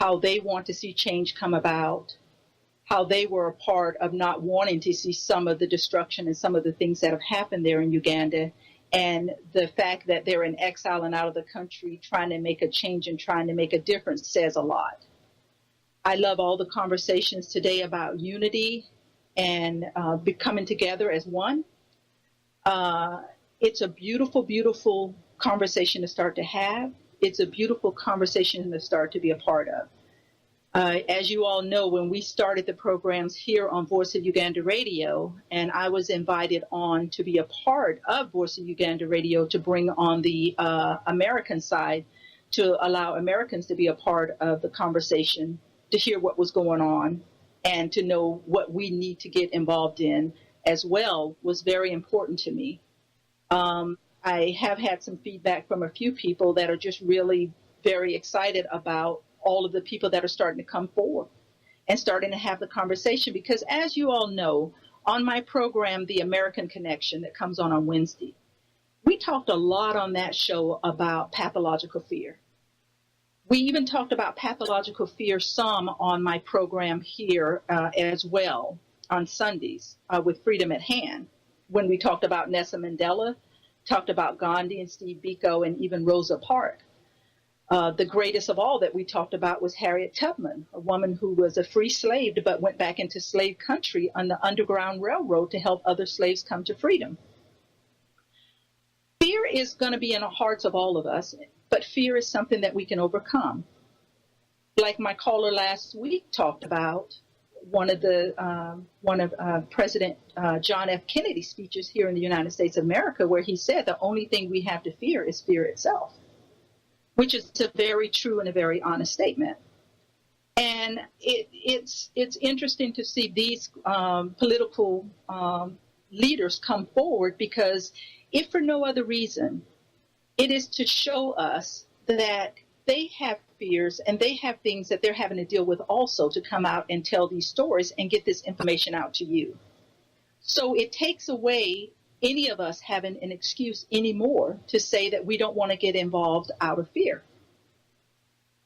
how they want to see change come about, how they were a part of not wanting to see some of the destruction and some of the things that have happened there in Uganda, and the fact that they're in exile and out of the country trying to make a change and trying to make a difference says a lot. I love all the conversations today about unity and coming together as one. It's a beautiful, beautiful conversation to start to have. It's a beautiful conversation to start to be a part of. As you all know, when we started the programs here on Voice of Uganda Radio, and I was invited on to be a part of Voice of Uganda Radio to bring on the American side, to allow Americans to be a part of the conversation, to hear what was going on, and to know what we need to get involved in as well, was very important to me. I have had some feedback from a few people that are just really very excited about all of the people that are starting to come forward and starting to have the conversation. Because as you all know, on my program, The American Connection, that comes on Wednesday, we talked a lot on that show about pathological fear. We even talked about pathological fear some on my program here as well on Sundays with Freedom at Hand, when we talked about Nelson Mandela, talked about Gandhi and Steve Biko, and even Rosa Parks. The greatest of all that we talked about was Harriet Tubman, a woman who was a free slave but went back into slave country on the Underground Railroad to help other slaves come to freedom. Fear is going to be in the hearts of all of us, but fear is something that we can overcome. Like my caller last week talked about, one of President John F. Kennedy's speeches here in the United States of America, where he said the only thing we have to fear is fear itself, which is a very true and a very honest statement. And it's interesting to see these political leaders come forward, because if for no other reason, it is to show us that they have fears and they have things that they're having to deal with also, to come out and tell these stories and get this information out to you. So it takes away any of us having an excuse anymore to say that we don't want to get involved out of fear.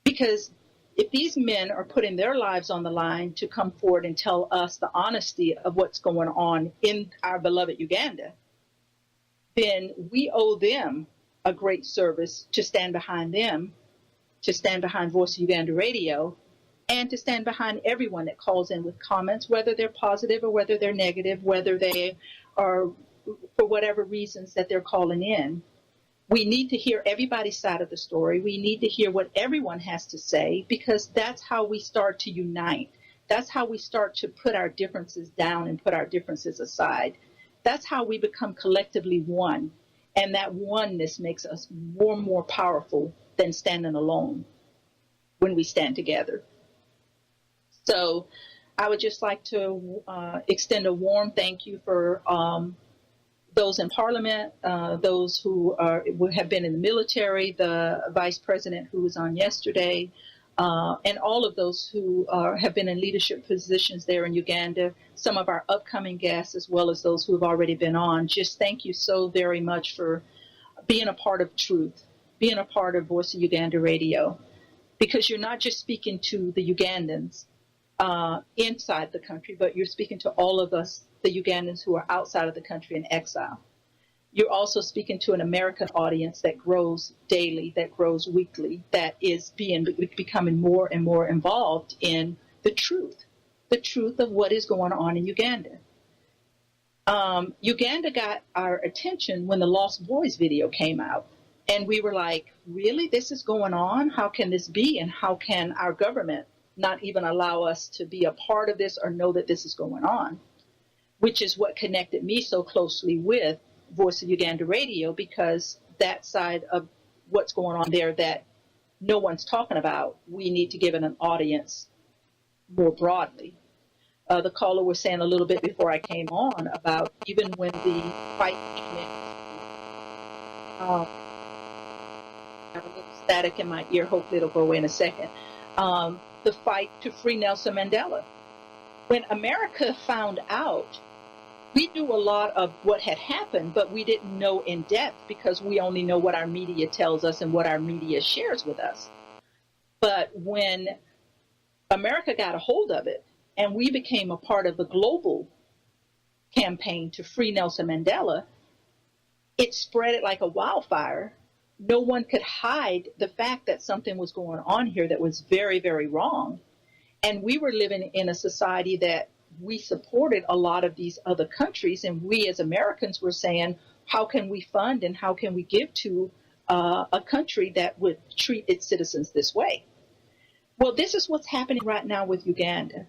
Because if these men are putting their lives on the line to come forward and tell us the honesty of what's going on in our beloved Uganda, then we owe them a great service to stand behind them, to stand behind Voice of Uganda Radio, and to stand behind everyone that calls in with comments, whether they're positive or whether they're negative, whether they are for whatever reasons that they're calling in. We need to hear everybody's side of the story. We need to hear what everyone has to say, because that's how we start to unite. That's how we start to put our differences down and put our differences aside. That's how we become collectively one. And that oneness makes us more powerful than standing alone when we stand together. So I would just like to extend a warm thank you for those in Parliament, those who have been in the military, the Vice President who was on yesterday, and all of those who have been in leadership positions there in Uganda, some of our upcoming guests, as well as those who have already been on. Just thank you so very much for being a part of truth, being a part of Voice of Uganda Radio, because you're not just speaking to the Ugandans inside the country, but you're speaking to all of us, the Ugandans who are outside of the country in exile. You're also speaking to an American audience that grows daily, that grows weekly, that is becoming more and more involved in the truth of what is going on in Uganda. Uganda got our attention when the Lost Boys video came out. And we were like, really? This is going on? How can this be? And how can our government not even allow us to be a part of this or know that this is going on? Which is what connected me so closely with Voice of Uganda Radio, because that side of what's going on there that no one's talking about, we need to give it an audience more broadly. The caller was saying a little bit before I came on about even when the fight came I have a little static in my ear. Hopefully it'll go away in a second. The fight to free Nelson Mandela. When America found out, we knew a lot of what had happened, but we didn't know in depth because we only know what our media tells us and what our media shares with us. But when America got a hold of it, and we became a part of the global campaign to free Nelson Mandela. It spread it like a wildfire. No one could hide the fact that something was going on here that was very, very wrong. And we were living in a society that we supported a lot of these other countries. And we as Americans were saying, how can we fund and how can we give to a country that would treat its citizens this way? Well, this is what's happening right now with Uganda.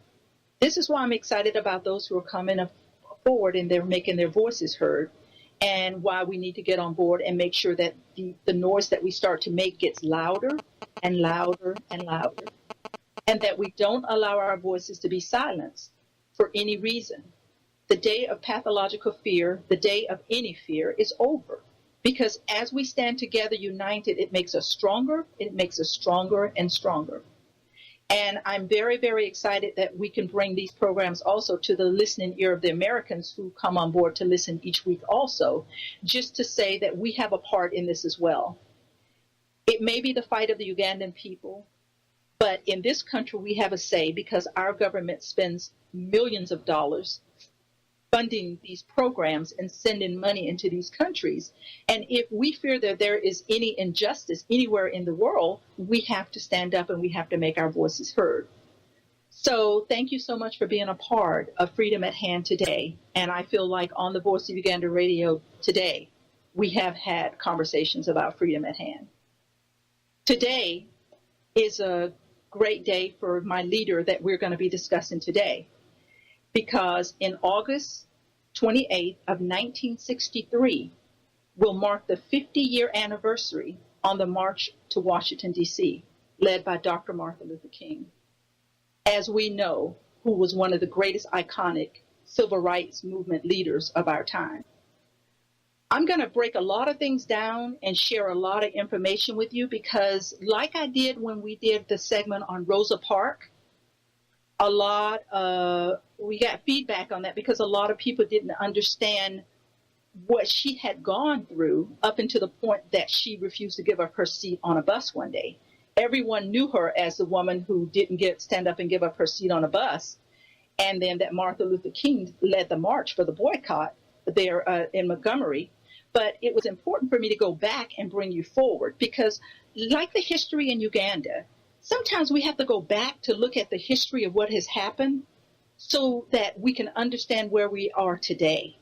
This is why I'm excited about those who are coming forward and they're making their voices heard, and why we need to get on board and make sure that the noise that we start to make gets louder and louder and louder, and that we don't allow our voices to be silenced for any reason. The day of pathological fear, the day of any fear, is over. Because as we stand together united, it makes us stronger, it makes us stronger and stronger. And I'm very, very excited that we can bring these programs also to the listening ear of the Americans who come on board to listen each week also, just to say that we have a part in this as well. It may be the fight of the Ugandan people, but in this country we have a say because our government spends millions of dollars funding these programs and sending money into these countries. And if we fear that there is any injustice anywhere in the world, we have to stand up and we have to make our voices heard. So thank you so much for being a part of Freedom at Hand today. And I feel like on the Voice of Uganda radio today, we have had conversations about freedom at hand. Today is a great day for my leader that we're going to be discussing today. Because in August 28th of 1963 will mark the 50-year anniversary on the March to Washington, D.C., led by Dr. Martin Luther King, as we know, who was one of the greatest iconic civil rights movement leaders of our time. I'm going to break a lot of things down and share a lot of information with you because like I did when we did the segment on Rosa Parks, we got feedback on that because a lot of people didn't understand what she had gone through up until the point that she refused to give up her seat on a bus one day. Everyone knew her as the woman who didn't stand up and give up her seat on a bus. And then that Martin Luther King led the march for the boycott there in Montgomery. But it was important for me to go back and bring you forward because like the history in Uganda, sometimes we have to go back to look at the history of what has happened so that we can understand where we are today,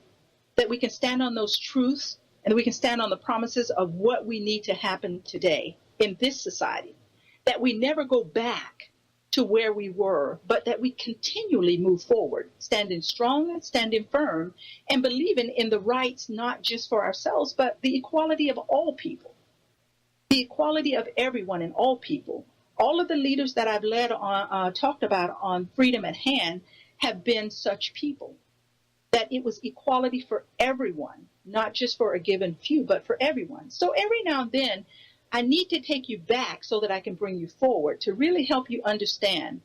that we can stand on those truths and we can stand on the promises of what we need to happen today in this society, that we never go back to where we were, but that we continually move forward, standing strong and standing firm and believing in the rights not just for ourselves, but the equality of all people, the equality of everyone and all people. All of the leaders that I've led on, talked about on Freedom at Hand have been such people, that it was equality for everyone, not just for a given few, but for everyone. So every now and then, I need to take you back so that I can bring you forward to really help you understand.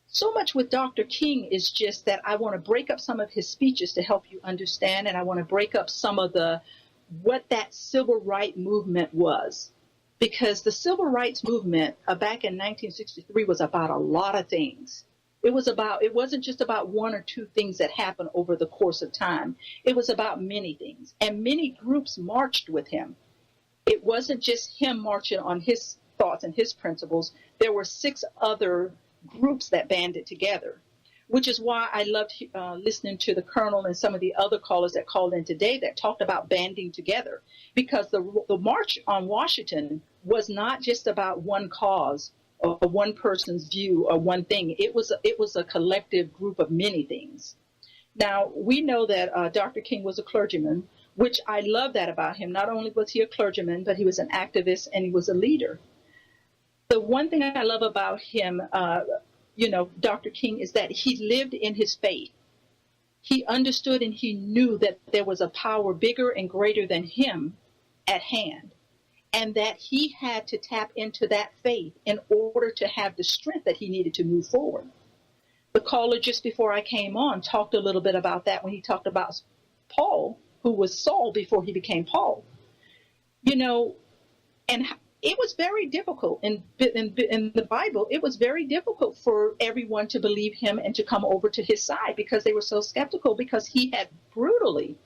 So much with Dr. King is just that I want to break up some of his speeches to help you understand, and I want to break up some of what that civil rights movement was. Because the civil rights movement back in 1963 was about a lot of things. It wasn't just about one or two things that happened over the course of time. It was about many things. And many groups marched with him. It wasn't just him marching on his thoughts and his principles. There were 6 other groups that banded together, which is why I loved listening to the Colonel and some of the other callers that called in today that talked about banding together. Because the March on Washington was not just about one cause or one person's view or one thing. It was a collective group of many things. Now, we know that Dr. King was a clergyman, which I love that about him. Not only was he a clergyman, but he was an activist and he was a leader. The one thing I love about him, Dr. King, is that he lived in his faith. He understood and he knew that there was a power bigger and greater than him at hand, and that he had to tap into that faith in order to have the strength that he needed to move forward. The caller just before I came on talked a little bit about that when he talked about Paul, who was Saul before he became Paul. And it was very difficult in the Bible. It was very difficult for everyone to believe him and to come over to his side because they were so skeptical because he had brutally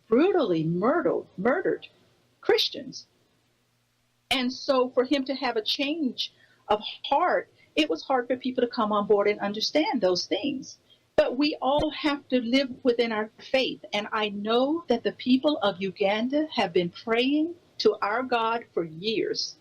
murdered Christians. And so for him to have a change of heart, it was hard for people to come on board and understand those things. But we all have to live within our faith. And I know that the people of Uganda have been praying to our God for years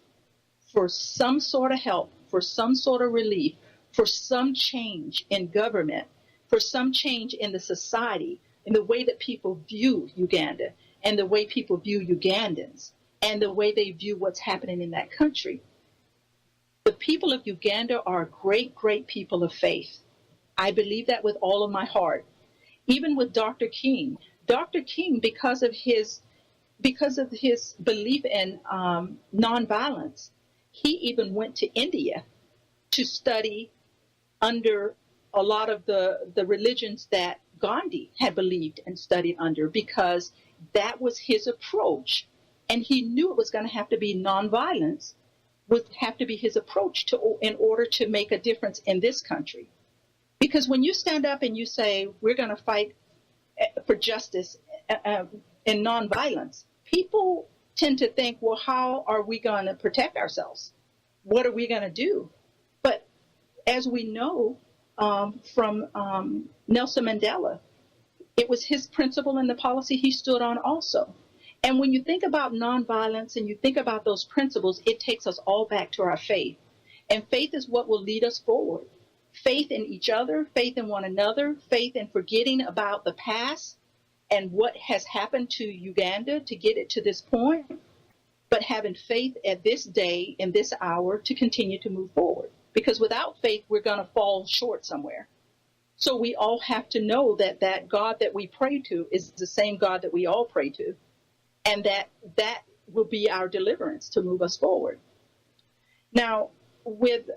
for some sort of help, for some sort of relief, for some change in government, for some change in the society, in the way that people view Uganda and the way people view Ugandans and the way they view what's happening in that country. The people of Uganda are great, great people of faith. I believe that with all of my heart. Even with Dr. King, because of his belief in nonviolence, he even went to India to study under a lot of the religions that Gandhi had believed and studied under, because that was his approach. And he knew it was going to have to be nonviolence, would have to be his approach in order to make a difference in this country. Because when you stand up and you say, we're going to fight for justice in nonviolence, people tend to think, well, how are we going to protect ourselves? What are we going to do? But as we know from Nelson Mandela, it was his principle and the policy he stood on also. And when you think about nonviolence and you think about those principles, it takes us all back to our faith. And faith is what will lead us forward. Faith in each other, faith in one another, faith in forgetting about the past and what has happened to Uganda to get it to this point, but having faith at this day, in this hour, to continue to move forward. Because without faith, we're going to fall short somewhere. So we all have to know that that God that we pray to is the same God that we all pray to, and that will be our deliverance to move us forward. Now, with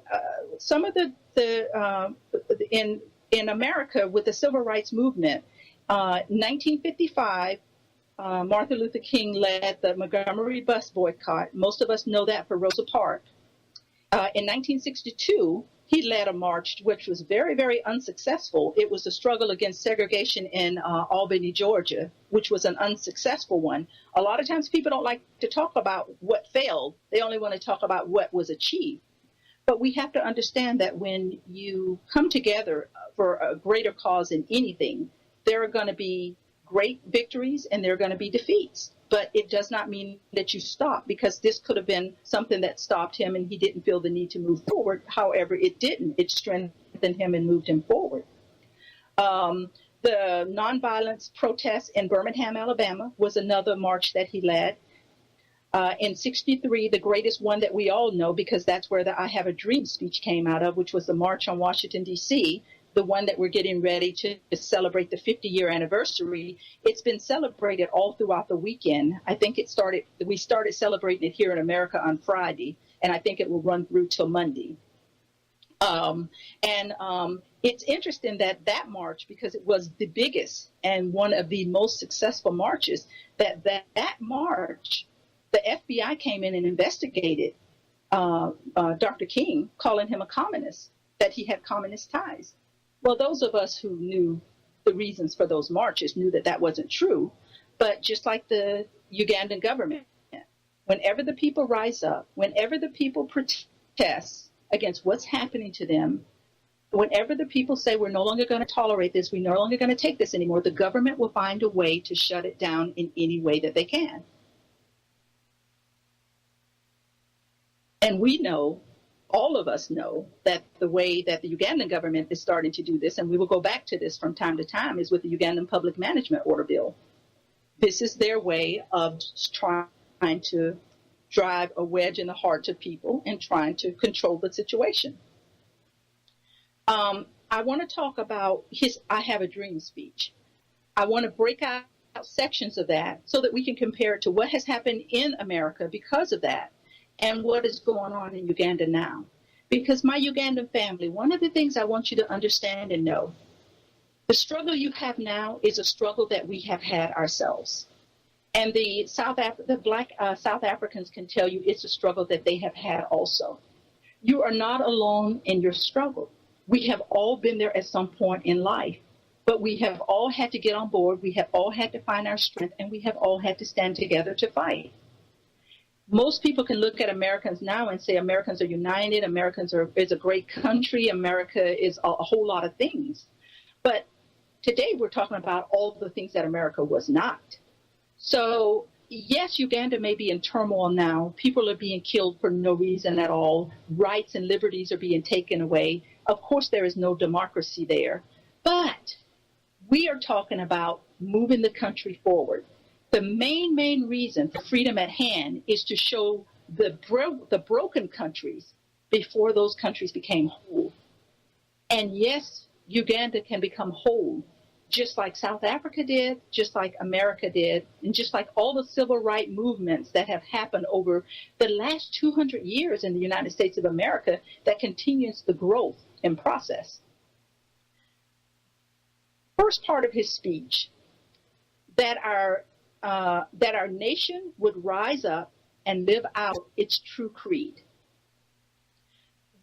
some of in America, with the civil rights movement, 1955, Martin Luther King led the Montgomery bus boycott. Most of us know that for Rosa Parks. In 1962, he led a march which was very, very unsuccessful. It was a struggle against segregation in Albany, Georgia, which was an unsuccessful one. A lot of times people don't like to talk about what failed. They only want to talk about what was achieved. But we have to understand that when you come together for a greater cause in anything, there are going to be great victories and there are going to be defeats. But it does not mean that you stop, because this could have been something that stopped him and he didn't feel the need to move forward. However, it didn't. It strengthened him and moved him forward. The nonviolence protests in Birmingham, Alabama was another march that he led. In 63, the greatest one that we all know, because that's where the I Have a Dream speech came out of, which was the March on Washington, D.C., the one that we're getting ready to celebrate the 50-year anniversary. It's been celebrated all throughout the weekend. I think we started celebrating it here in America on Friday, and I think it will run through till Monday. It's interesting that march, because it was the biggest and one of the most successful marches, that march, the FBI came in and investigated Dr. King, calling him a communist, that he had communist ties. Well, those of us who knew the reasons for those marches knew that wasn't true. But just like the Ugandan government, whenever the people rise up, whenever the people protest against what's happening to them, whenever the people say we're no longer going to tolerate this, we're no longer going to take this anymore, the government will find a way to shut it down in any way that they can. And we know, all of us know, that the way that the Ugandan government is starting to do this, and we will go back to this from time to time, is with the Ugandan Public Management Order Bill. This is their way of trying to drive a wedge in the hearts of people and trying to control the situation. I want to talk about his I Have a Dream speech. I want to break out sections of that so that we can compare it to what has happened in America because of that, and what is going on in Uganda now. Because my Ugandan family, one of the things I want you to understand and know, the struggle you have now is a struggle that we have had ourselves. And the black South Africans can tell you it's a struggle that they have had also. You are not alone in your struggle. We have all been there at some point in life, but we have all had to get on board. We have all had to find our strength, and we have all had to stand together to fight. Most people can look at Americans now and say Americans are united, is a great country, America is a whole lot of things. But today we're talking about all the things that America was not. So yes, Uganda may be in turmoil now. People are being killed for no reason at all. Rights and liberties are being taken away. Of course, there is no democracy there. But we are talking about moving the country forward. The main reason for Freedom at Hand is to show the broken countries before those countries became whole. And yes, Uganda can become whole, just like South Africa did, just like America did, and just like all the civil rights movements that have happened over the last 200 years in the United States of America that continues the growth and process. First part of his speech, that our nation would rise up and live out its true creed.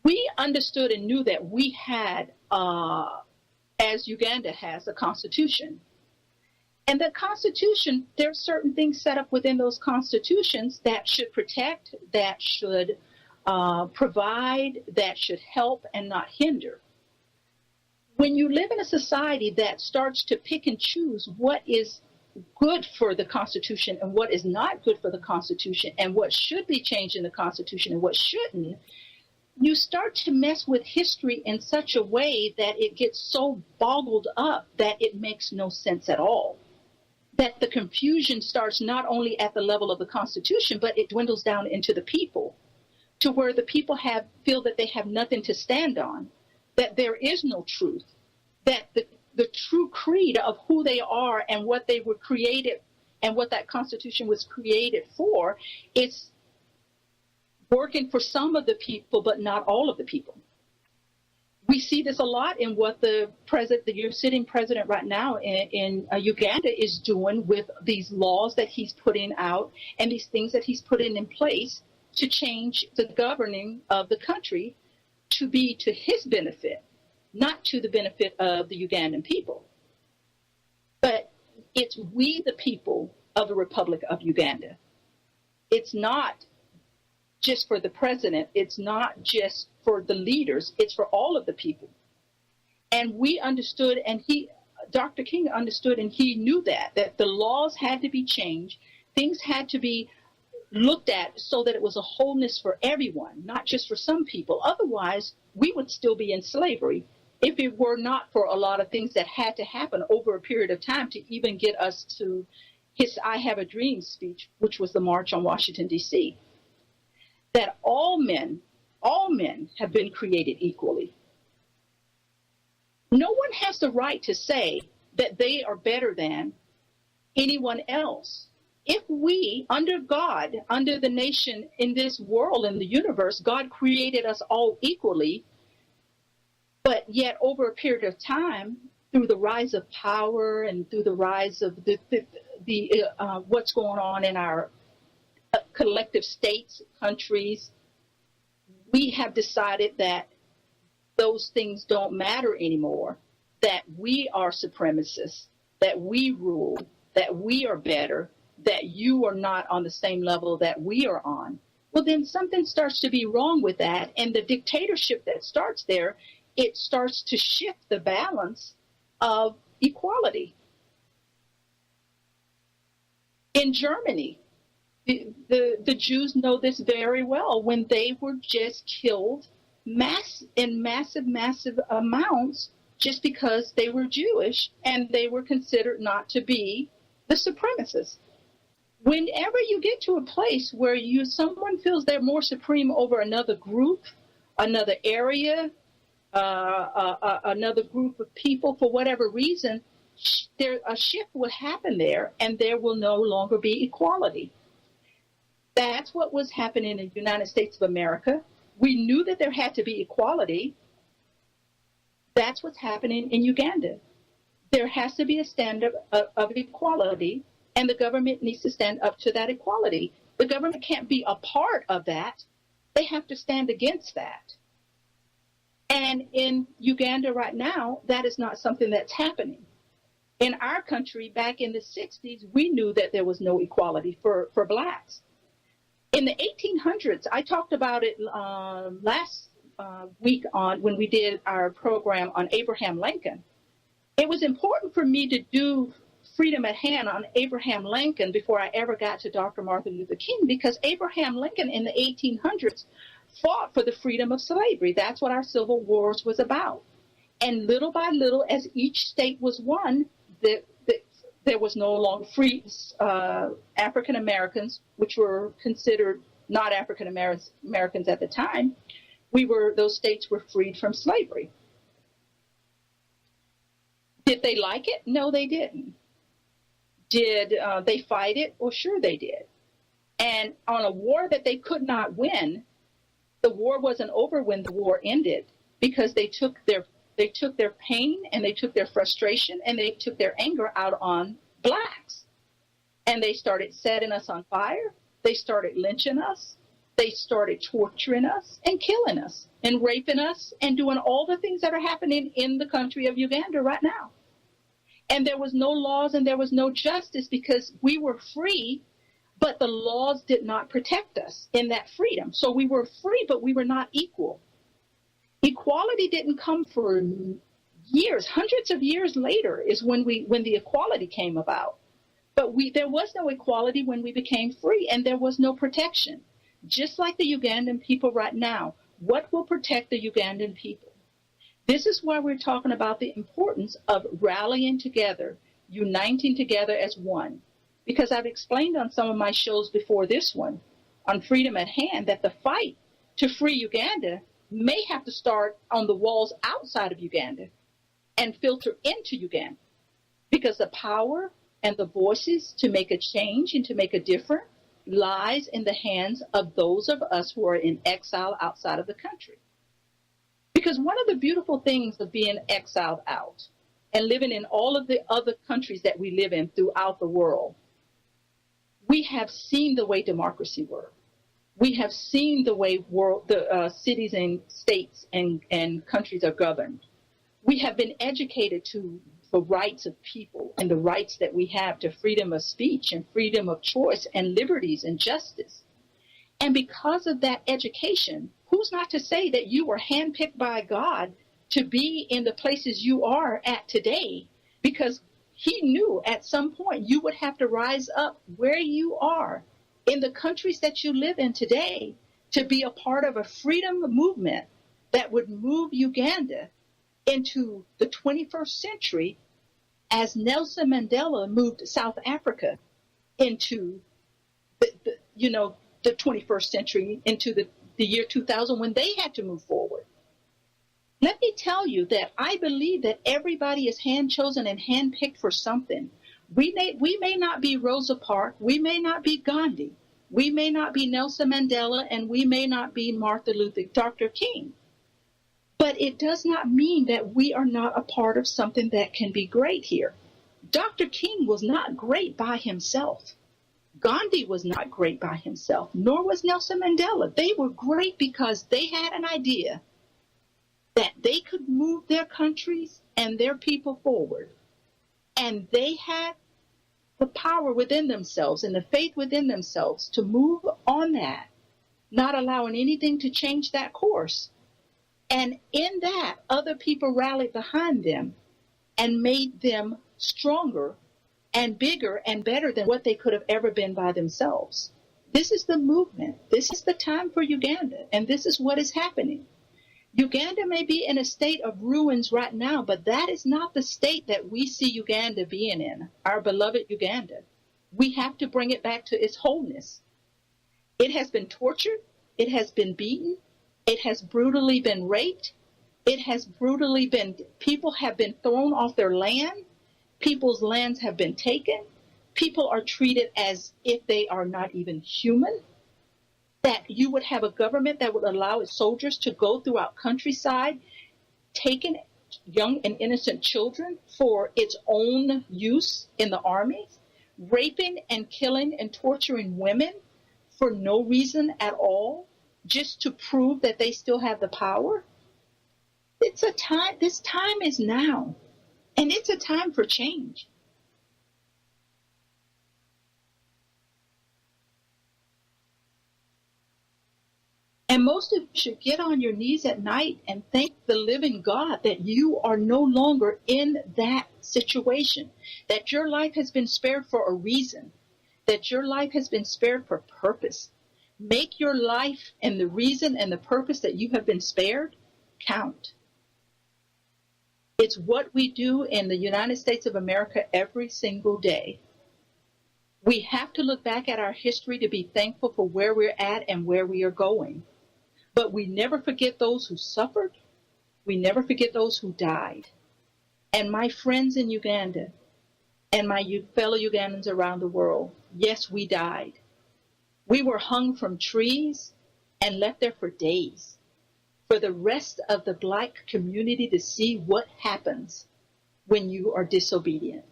We understood and knew that we had, as Uganda has, a constitution. And the constitution, there are certain things set up within those constitutions that should protect, that should provide, that should help and not hinder. When you live in a society that starts to pick and choose what is good for the Constitution and what is not good for the Constitution and what should be changed in the Constitution and what shouldn't, you start to mess with history in such a way that it gets so boggled up that it makes no sense at all. That the confusion starts not only at the level of the Constitution, but it dwindles down into the people, to where the people feel that they have nothing to stand on, that there is no truth, that the true creed of who they are and what they were created and what that Constitution was created for is working for some of the people, but not all of the people. We see this a lot in what the sitting president right now in Uganda is doing with these laws that he's putting out and these things that he's putting in place to change the governing of the country to be to his benefit, not to the benefit of the Ugandan people. But it's we, the people of the Republic of Uganda. It's not just for the president. It's not just for the leaders. It's for all of the people. And we understood, and Dr. King understood, and he knew that the laws had to be changed. Things had to be looked at so that it was a wholeness for everyone, not just for some people. Otherwise, we would still be in slavery if it were not for a lot of things that had to happen over a period of time to even get us to his I Have a Dream speech, which was the March on Washington, D.C., that all men have been created equally. No one has the right to say that they are better than anyone else. If we, under God, under the nation, in this world, in the universe, God created us all equally, but yet over a period of time, through the rise of power and through the rise of what's going on in our collective states, countries, we have decided that those things don't matter anymore, that we are supremacists, that we rule, that we are better, that you are not on the same level that we are on. Well, then something starts to be wrong with that. And the dictatorship that starts there, it starts to shift the balance of equality. In Germany, the Jews know this very well when they were just killed in massive amounts just because they were Jewish and they were considered not to be the supremacists. Whenever you get to a place where someone feels they're more supreme over another group, another area, another group of people, for whatever reason, a shift will happen there, and there will no longer be equality. That's what was happening in the United States of America. We knew that there had to be equality. That's what's happening in Uganda. There has to be a standard of equality, And the government needs to stand up to that equality. The government can't be a part of that. They have to stand against that. And in Uganda right now, that is not something that's happening. In our country, back in the 60s, we knew that there was no equality for blacks. In the 1800s, I talked about it last week on when we did our program on Abraham Lincoln. It was important for me to do Freedom at Hand on Abraham Lincoln before I ever got to Dr. Martin Luther King, because Abraham Lincoln in the 1800s fought for the freedom of slavery. That's what our Civil Wars was about. And little by little, as each state was won, there was no longer free African Americans, which were considered not African Americans at the time. Those states were freed from slavery. Did they like it? No, they didn't. Did they fight it? Well, sure they did. And on a war that they could not win, the war wasn't over when the war ended, because they took their pain and they took their frustration and they took their anger out on blacks. And they started setting us on fire. They started lynching us. They started torturing us and killing us and raping us and doing all the things that are happening in the country of Uganda right now. And there was no laws and there was no justice, because we were free, but the laws did not protect us in that freedom. So we were free, but we were not equal. Equality didn't come for years. Hundreds of years later is when the equality came about. But there was no equality when we became free, and there was no protection. Just like the Ugandan people right now, what will protect the Ugandan people? This is why we're talking about the importance of rallying together, uniting together as one. Because I've explained on some of my shows before this one, on Freedom at Hand, that the fight to free Uganda may have to start on the walls outside of Uganda and filter into Uganda. Because the power and the voices to make a change and to make a difference lies in the hands of those of us who are in exile outside of the country. Because one of the beautiful things of being exiled out and living in all of the other countries that we live in throughout the world, we have seen the way democracy works. We have seen the way cities and states and countries are governed. We have been educated to the rights of people and the rights that we have to freedom of speech and freedom of choice and liberties and justice. And because of that education, who's not to say that you were handpicked by God to be in the places you are at today? Because he knew at some point you would have to rise up where you are in the countries that you live in today to be a part of a freedom movement that would move Uganda into the 21st century, as Nelson Mandela moved South Africa into the 21st century, into the year 2000, when they had to move forward. Let me tell you that I believe that everybody is hand-chosen and hand-picked for something. We may not be Rosa Parks, we may not be Gandhi, we may not be Nelson Mandela, and we may not be Dr. King. But it does not mean that we are not a part of something that can be great here. Dr. King was not great by himself. Gandhi was not great by himself, nor was Nelson Mandela. They were great because they had an idea that they could move their countries and their people forward. And they had the power within themselves and the faith within themselves to move on that, not allowing anything to change that course. And in that, other people rallied behind them and made them stronger and bigger and better than what they could have ever been by themselves. This is the movement. This is the time for Uganda, and this is what is happening. Uganda may be in a state of ruins right now, but that is not the state that we see Uganda being in, our beloved Uganda. We have to bring it back to its wholeness. It has been tortured. It has been beaten. It has brutally been raped. People have been thrown off their land. People's lands have been taken. People are treated as if they are not even human. That you would have a government that would allow its soldiers to go throughout countryside, taking young and innocent children for its own use in the army, raping and killing and torturing women for no reason at all, just to prove that they still have the power. It's a time, this time is now, and it's a time for change. And most of you should get on your knees at night and thank the living God that you are no longer in that situation, that your life has been spared for a reason, that your life has been spared for purpose. Make your life and the reason and the purpose that you have been spared count. It's what we do in the United States of America every single day. We have to look back at our history to be thankful for where we're at and where we are going. But we never forget those who suffered. We never forget those who died. And my friends in Uganda and my fellow Ugandans around the world, yes, we died. We were hung from trees and left there for days for the rest of the Black community to see what happens when you are disobedient.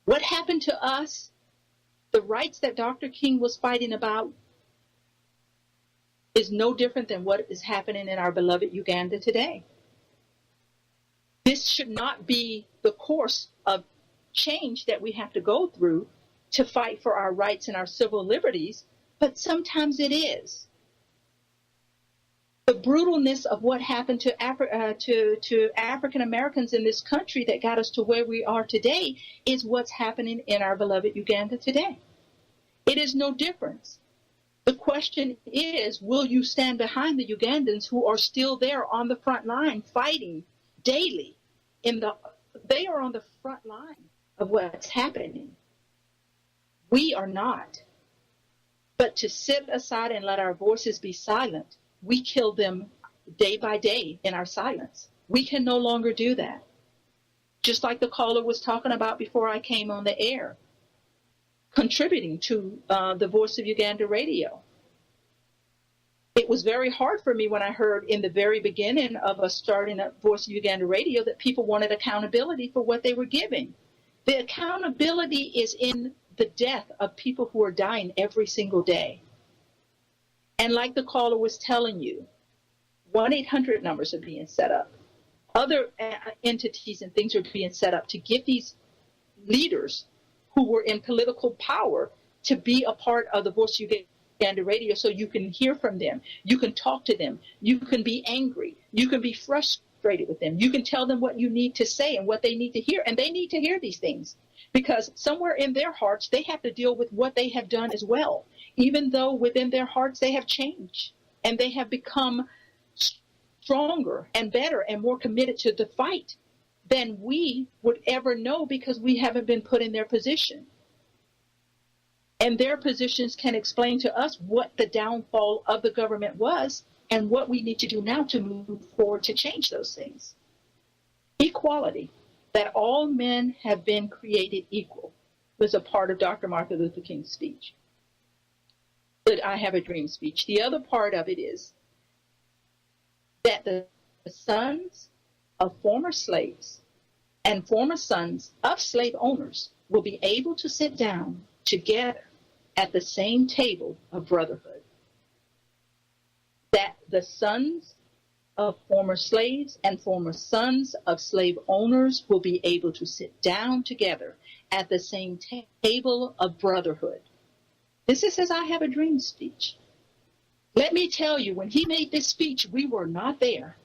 What happened to us, the rights that Dr. King was fighting about, is no different than what is happening in our beloved Uganda today. This should not be the course of change that we have to go through to fight for our rights and our civil liberties, but sometimes it is. The brutalness of what happened to African Americans in this country that got us to where we are today is what's happening in our beloved Uganda today. It is no difference. The question is, will you stand behind the Ugandans who are still there on the front line fighting daily? They are on the front line of what's happening. We are not. But to sit aside and let our voices be silent, we kill them day by day in our silence. We can no longer do that. Just like the caller was talking about before I came on the air, contributing to the Voice of Uganda radio. It was very hard for me when I heard in the very beginning of us starting up Voice of Uganda radio that people wanted accountability for what they were giving. The accountability is in the death of people who are dying every single day. And like the caller was telling you, 1-800 numbers are being set up. Other entities and things are being set up to give these leaders who were in political power to be a part of the Voice of Uganda radio, so you can hear from them. You can talk to them. You can be angry. You can be frustrated with them. You can tell them what you need to say and what they need to hear. And they need to hear these things because somewhere in their hearts, they have to deal with what they have done as well, even though within their hearts they have changed and they have become stronger and better and more committed to the fight than we would ever know because we haven't been put in their position. And their positions can explain to us what the downfall of the government was and what we need to do now to move forward to change those things. Equality, that all men have been created equal, was a part of Dr. Martin Luther King's speech. But I Have a Dream speech. The other part of it is that the sons of former slaves and former sons of slave owners will be able to sit down together at the same table of brotherhood. That the sons of former slaves and former sons of slave owners will be able to sit down together at the same table of brotherhood. This is his I Have a Dream speech. Let me tell you, when he made this speech, we were not there.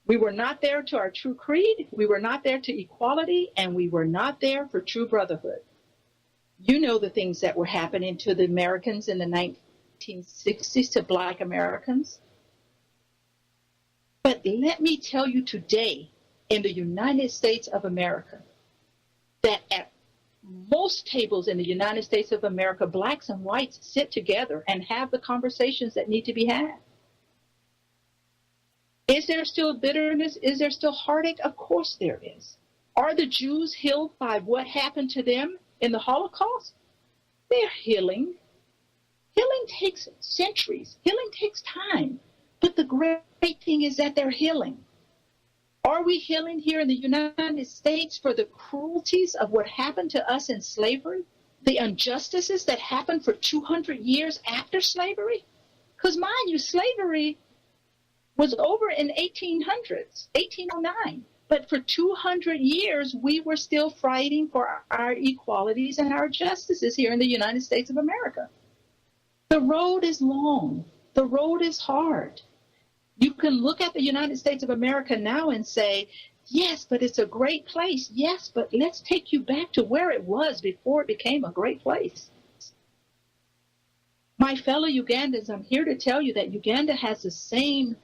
We were not there to our true creed. We were not there to equality, and we were not there for true brotherhood. You know the things that were happening to the Americans in the 1960s, to Black Americans. But let me tell you today, in the United States of America, that at most tables in the United States of America, blacks and whites sit together and have the conversations that need to be had. Is there still bitterness? Is there still heartache? Of course there is. Are the Jews healed by what happened to them in the Holocaust? They're healing. Healing takes centuries. Healing takes time. But the great thing is that they're healing. Are we healing here in the United States for the cruelties of what happened to us in slavery? The injustices that happened for 200 years after slavery? Because mind you, slavery was over in 1800s, 1809. But for 200 years, we were still fighting for our equalities and our justices here in the United States of America. The road is long. The road is hard. You can look at the United States of America now and say, yes, but it's a great place. Yes, but let's take you back to where it was before it became a great place. My fellow Ugandans, I'm here to tell you that Uganda has the same,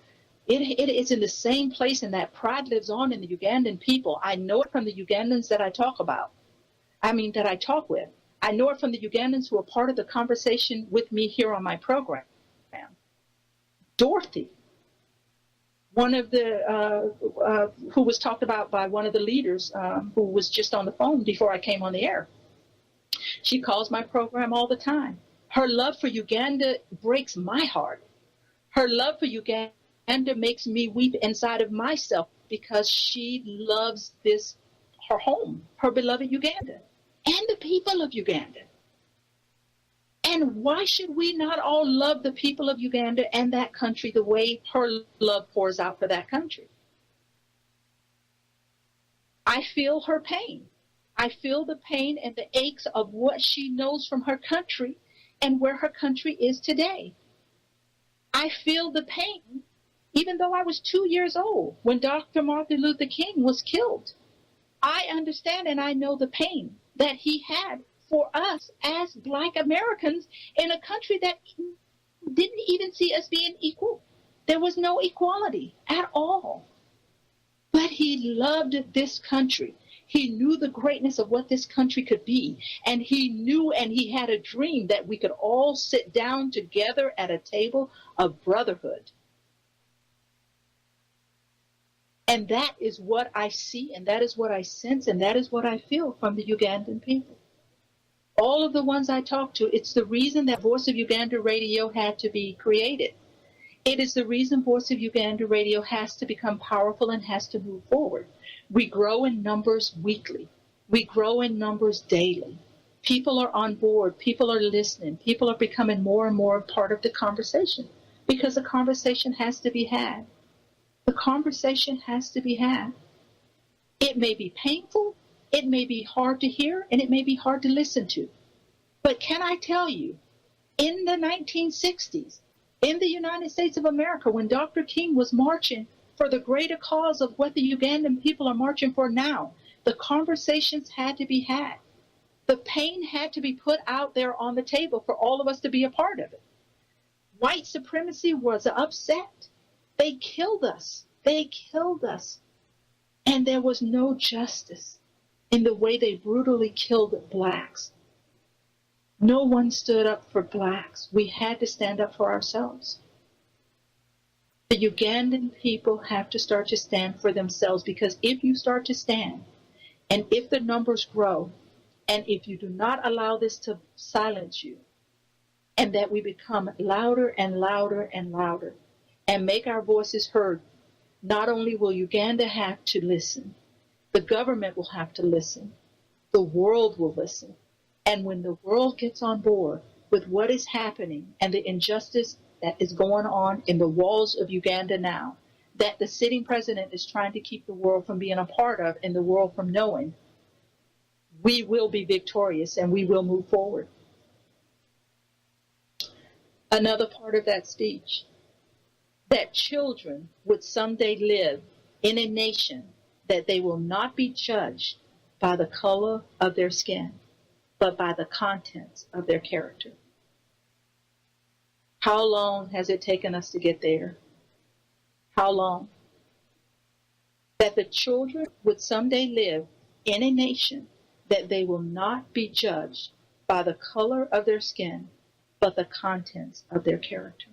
it is in the same place, and that pride lives on in the Ugandan people. I know it from the Ugandans that I talk with. I know it from the Ugandans who are part of the conversation with me here on my program. Dorothy, one of the, who was talked about by one of the leaders who was just on the phone before I came on the air. She calls my program all the time. Her love for Uganda breaks my heart. Her love for Uganda makes me weep inside of myself because she loves this, her home, her beloved Uganda, and the people of Uganda. And why should we not all love the people of Uganda and that country the way her love pours out for that country? I feel her pain. I feel the pain and the aches of what she knows from her country and where her country is today. I feel the pain, even though I was 2 years old when Dr. Martin Luther King was killed. I understand and I know the pain that he had for us as Black Americans in a country that didn't even see us being equal. There was no equality at all. But he loved this country. He knew the greatness of what this country could be. And he knew and he had a dream that we could all sit down together at a table of brotherhood. And that is what I see, and that is what I sense, and that is what I feel from the Ugandan people. All of the ones I talk to, it's the reason that Voice of Uganda Radio had to be created. It is the reason Voice of Uganda Radio has to become powerful and has to move forward. We grow in numbers weekly. We grow in numbers daily. People are on board. People are listening. People are becoming more and more part of the conversation because the conversation has to be had. The conversation has to be had. It may be painful. It may be hard to hear, and it may be hard to listen to. But can I tell you, in the 1960s, in the United States of America, when Dr. King was marching for the greater cause of what the Ugandan people are marching for now, the conversations had to be had. The pain had to be put out there on the table for all of us to be a part of it. White supremacy was upset. They killed us. They killed us. And there was no justice in the way they brutally killed Blacks. No one stood up for Blacks. We had to stand up for ourselves. The Ugandan people have to start to stand for themselves, because if you start to stand, and if the numbers grow, and if you do not allow this to silence you, and that we become louder and louder and louder, and make our voices heard, not only will Uganda have to listen, the government will have to listen. The world will listen. And when the world gets on board with what is happening and the injustice that is going on in the walls of Uganda now, that the sitting president is trying to keep the world from being a part of and the world from knowing, we will be victorious and we will move forward. Another part of that speech, that children would someday live in a nation that they will not be judged by the color of their skin, but by the contents of their character. How long has it taken us to get there? How long? That the children would someday live in a nation that they will not be judged by the color of their skin, but the contents of their character.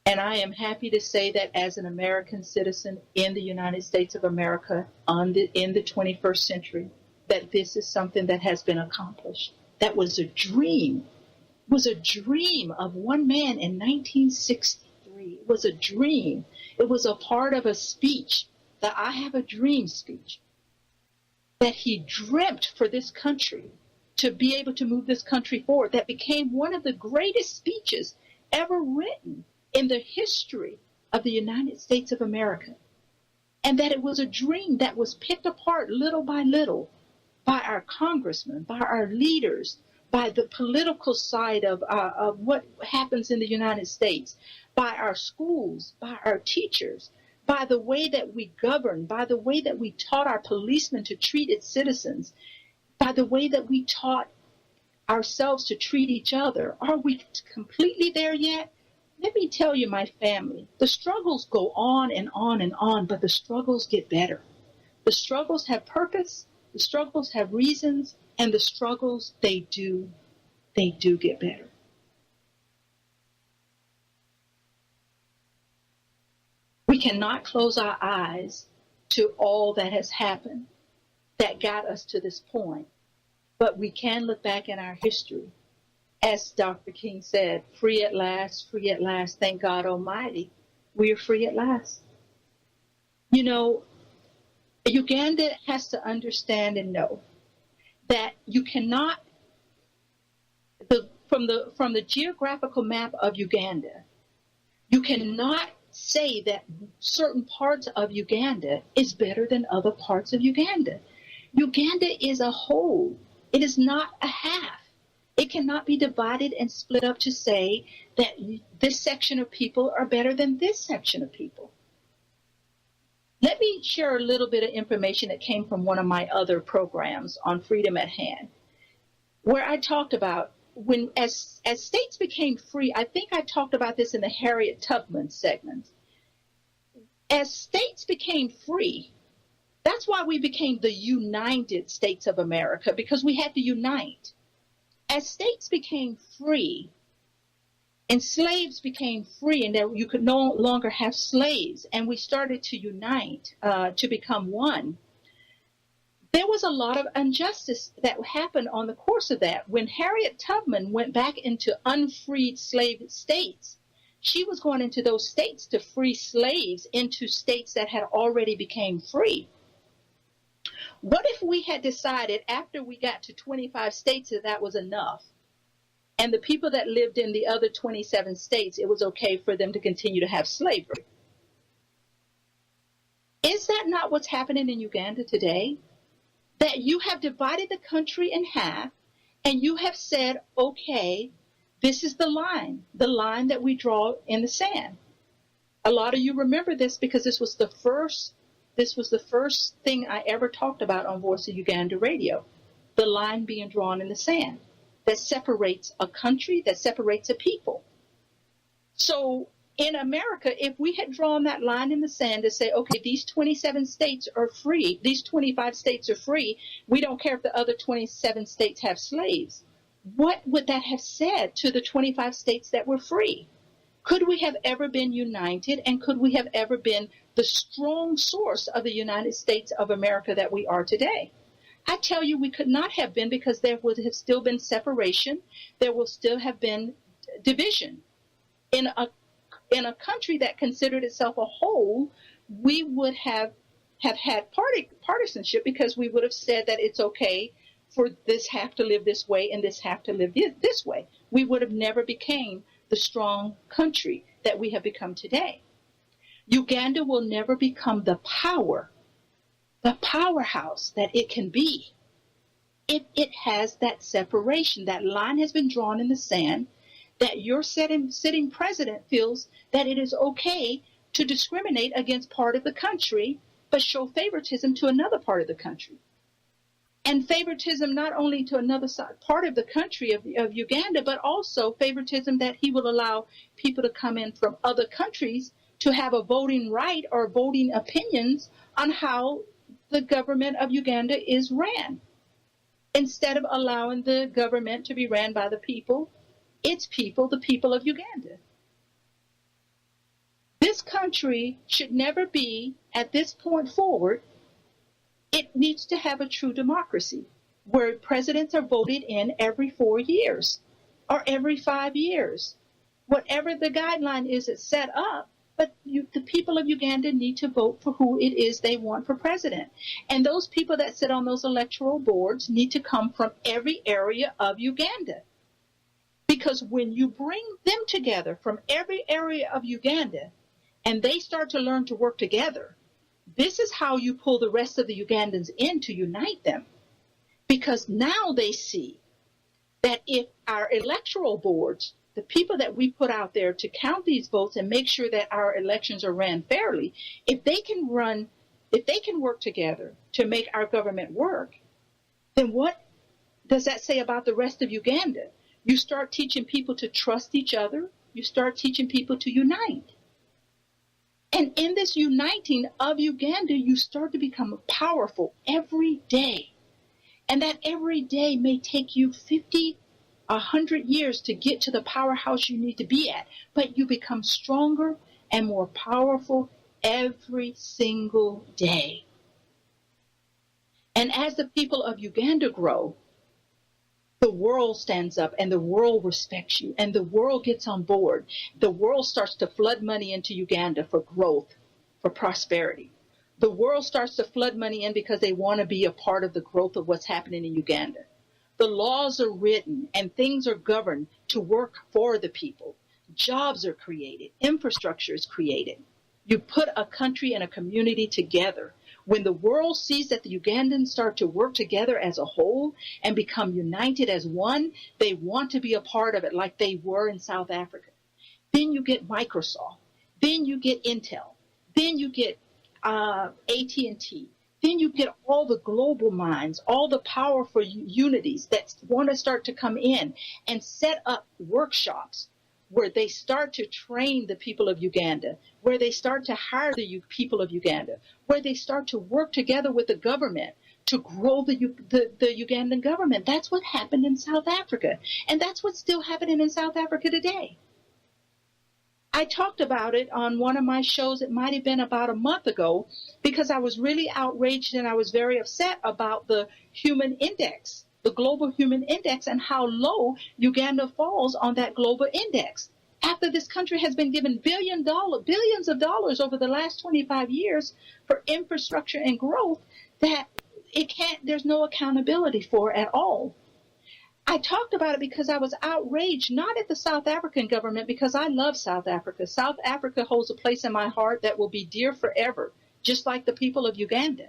And I am happy to say that as an American citizen in the United States of America in the 21st century, that this is something that has been accomplished. That was a dream of one man in 1963. free. It was a dream. It was a part of a speech, the I Have a Dream speech, that he dreamt for this country, to be able to move this country forward, that became one of the greatest speeches ever written in the history of the United States of America. And that it was a dream that was picked apart little by little by our congressmen, by our leaders, by the political side of what happens in the United States, by our schools, by our teachers, by the way that we govern, by the way that we taught our policemen to treat its citizens, by the way that we taught ourselves to treat each other. Are we completely there yet? Let me tell you, my family, the struggles go on and on and on, but the struggles get better. The struggles have purpose, the struggles have reasons, and the struggles, they do get better. We cannot close our eyes to all that has happened that got us to this point, but we can look back in our history. As Dr. King said, free at last, thank God Almighty, we are free at last. You know, Uganda has to understand and know that you cannot, from the geographical map of Uganda, you cannot say that certain parts of Uganda is better than other parts of Uganda. Uganda is a whole. It is not a half. It cannot be divided and split up to say that this section of people are better than this section of people. Let me share a little bit of information that came from one of my other programs on Freedom at Hand, where I talked about when, as states became free, I think I talked about this in the Harriet Tubman segment. As states became free, that's why we became the United States of America, because we had to unite. As states became free and slaves became free, and that you could no longer have slaves, and we started to unite to become one, there was a lot of injustice that happened on the course of that. When Harriet Tubman went back into unfreed slave states, she was going into those states to free slaves into states that had already became free. What if we had decided after we got to 25 states that that was enough, and the people that lived in the other 27 states, it was okay for them to continue to have slavery? Is that not what's happening in Uganda today? That you have divided the country in half, and you have said, okay, this is the line that we draw in the sand. A lot of you remember this because this was the first thing I ever talked about on Voice of Uganda Radio, the line being drawn in the sand that separates a country, that separates a people. So in America, if we had drawn that line in the sand to say, okay, these 27 states are free, these 25 states are free, we don't care if the other 27 states have slaves, what would that have said to the 25 states that were free? Could we have ever been united, and could we have ever been the strong source of the United States of America that we are today? I tell you, we could not have been, because there would have still been separation. There will still have been division. In a country that considered itself a whole, we would have had partisanship, because we would have said that it's okay for this half to live this way and this half to live this way. We would have never became the strong country that we have become today. Uganda will never become the powerhouse that it can be if it has that separation. That line has been drawn in the sand, that your sitting president feels that it is okay to discriminate against part of the country, but show favoritism to another part of the country. And favoritism not only to another part of the country of Uganda, but also favoritism that he will allow people to come in from other countries to have a voting right or voting opinions on how the government of Uganda is ran. Instead of allowing the government to be ran by the people, its people, the people of Uganda. This country should never be, at this point forward, it needs to have a true democracy where presidents are voted in every 4 years or every 5 years. Whatever the guideline is, it's set up. But the people of Uganda need to vote for who it is they want for president. And those people that sit on those electoral boards need to come from every area of Uganda. Because when you bring them together from every area of Uganda and they start to learn to work together, this is how you pull the rest of the Ugandans in to unite them. Because now they see that if our electoral boards, the people that we put out there to count these votes and make sure that our elections are ran fairly, if they can work together to make our government work, then what does that say about the rest of Uganda? You start teaching people to trust each other. You start teaching people to unite. And in this uniting of Uganda, you start to become powerful every day. And that every day may take you 50, 100 years to get to the powerhouse you need to be at. But you become stronger and more powerful every single day. And as the people of Uganda grow, the world stands up and the world respects you and the world gets on board. The world starts to flood money into Uganda for growth, for prosperity. The world starts to flood money in because they want to be a part of the growth of what's happening in Uganda. The laws are written and things are governed to work for the people. Jobs are created. Infrastructure is created. You put a country and a community together. When the world sees that the Ugandans start to work together as a whole and become united as one, they want to be a part of it like they were in South Africa. Then you get Microsoft. Then you get Intel. Then you get AT&T. Then you get all the global minds, all the powerful unities that want to start to come in and set up workshops where they start to train the people of Uganda, where they start to hire the people of Uganda, where they start to work together with the government to grow the Ugandan government. That's what happened in South Africa. And that's what's still happening in South Africa today. I talked about it on one of my shows. It might have been about a month ago because I was really outraged and I was very upset about the human index, the global human index, and how low Uganda falls on that global index. After this country has been given billions of dollars over the last 25 years for infrastructure and growth that there's no accountability for at all. I talked about it because I was outraged, not at the South African government, because I love South Africa. South Africa holds a place in my heart that will be dear forever, just like the people of Uganda.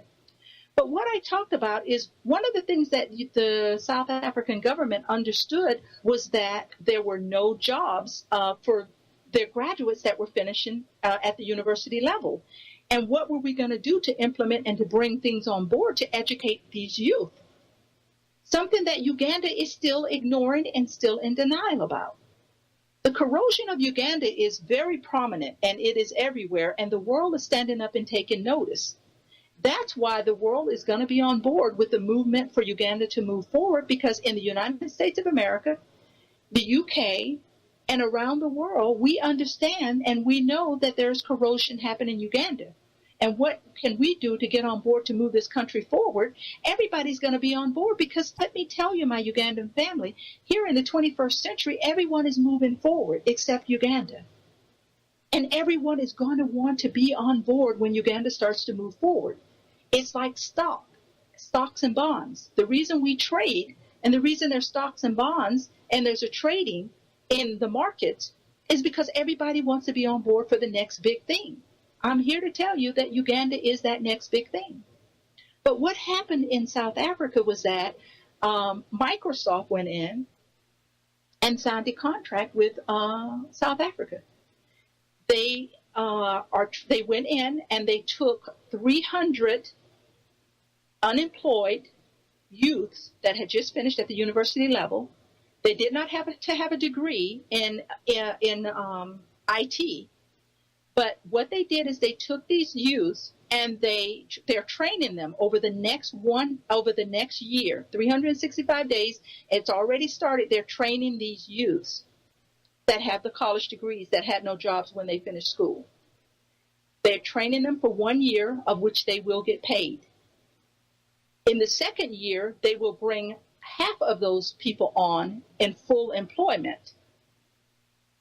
But what I talked about is one of the things that the South African government understood was that there were no jobs for their graduates that were finishing at the university level. And what were we going to do to implement and to bring things on board to educate these youth? Something that Uganda is still ignoring and still in denial about. The corrosion of Uganda is very prominent and it is everywhere, and the world is standing up and taking notice. That's why the world is going to be on board with the movement for Uganda to move forward, because in the United States of America, the UK, and around the world, we understand and we know that there's corrosion happening in Uganda. And what can we do to get on board to move this country forward? Everybody's going to be on board because let me tell you, my Ugandan family, here in the 21st century, everyone is moving forward except Uganda. And everyone is going to want to be on board when Uganda starts to move forward. It's like stocks and bonds. The reason we trade and the reason there's stocks and bonds and there's a trading in the markets is because everybody wants to be on board for the next big thing. I'm here to tell you that Uganda is that next big thing. But what happened in South Africa was that Microsoft went in and signed a contract with South Africa. They went in and they took 300 unemployed youths that had just finished at the university level. They did not have to have a degree in IT. But what they did is they took these youths and they're training them over the next year, 365 days. It's already started. They're training these youths that have the college degrees that had no jobs when they finished school. They're training them for 1 year, of which they will get paid. In the second year, they will bring half of those people on in full employment.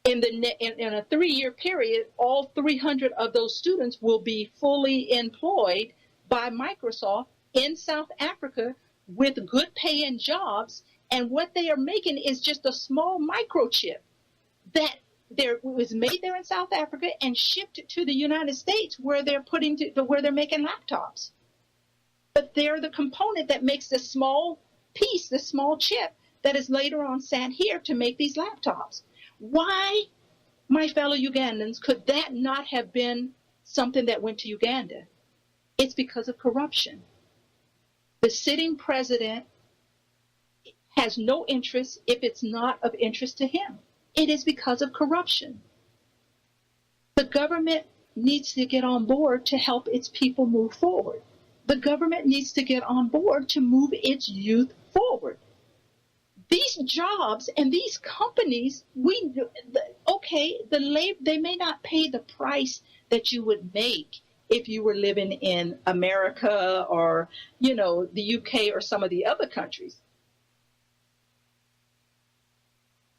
in a 3-year period, all 300 of those students will be fully employed by Microsoft in South Africa with good paying jobs. And what they are making is just a small microchip that was made there in South Africa and shipped to the United States, where where they're making laptops. But they're the component that makes the small piece, the small chip that is later on sent here to make these laptops. Why, my fellow Ugandans, could that not have been something that went to Uganda? It's because of corruption. The sitting president has no interest if it's not of interest to him. It is because of corruption. The government needs to get on board to help its people move forward. The government needs to get on board to move its youth forward. These jobs and these companies, they may not pay the price that you would make if you were living in America or, the UK or some of the other countries.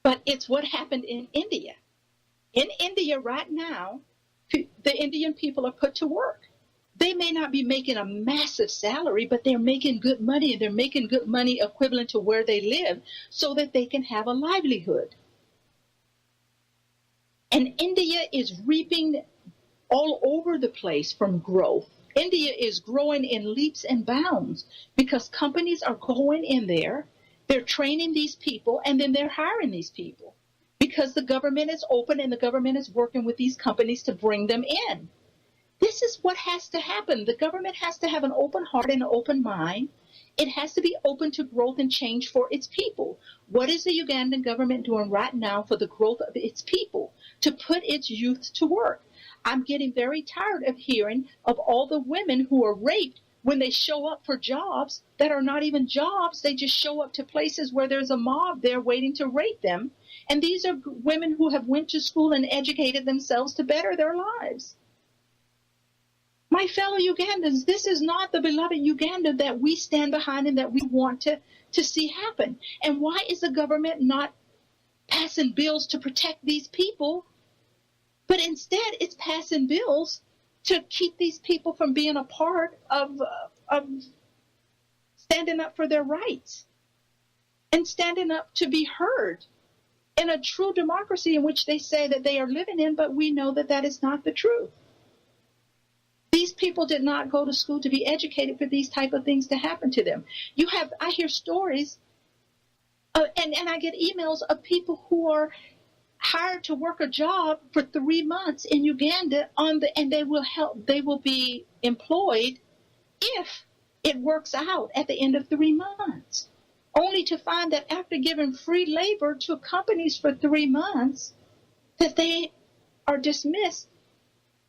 But it's what happened in India. In India right now, the Indian people are put to work. They may not be making a massive salary, but they're making good money, and they're making good money equivalent to where they live so that they can have a livelihood. And India is reaping all over the place from growth. India is growing in leaps and bounds because companies are going in there, they're training these people, and then they're hiring these people because the government is open and the government is working with these companies to bring them in. This is what has to happen. The government has to have an open heart and an open mind. It has to be open to growth and change for its people. What is the Ugandan government doing right now for the growth of its people, to put its youth to work? I'm getting very tired of hearing of all the women who are raped when they show up for jobs that are not even jobs. They just show up to places where there's a mob there waiting to rape them. And these are women who have went to school and educated themselves to better their lives. My fellow Ugandans, this is not the beloved Uganda that we stand behind and that we want to see happen. And why is the government not passing bills to protect these people? But instead, it's passing bills to keep these people from being a part of standing up for their rights and standing up to be heard in a true democracy in which they say that they are living in, but we know that that is not the truth. These people did not go to school to be educated for these type of things to happen to them. I hear stories, and I get emails of people who are hired to work a job for 3 months in Uganda and they will be employed if it works out at the end of 3 months, only to find that after giving free labor to companies for 3 months, that they are dismissed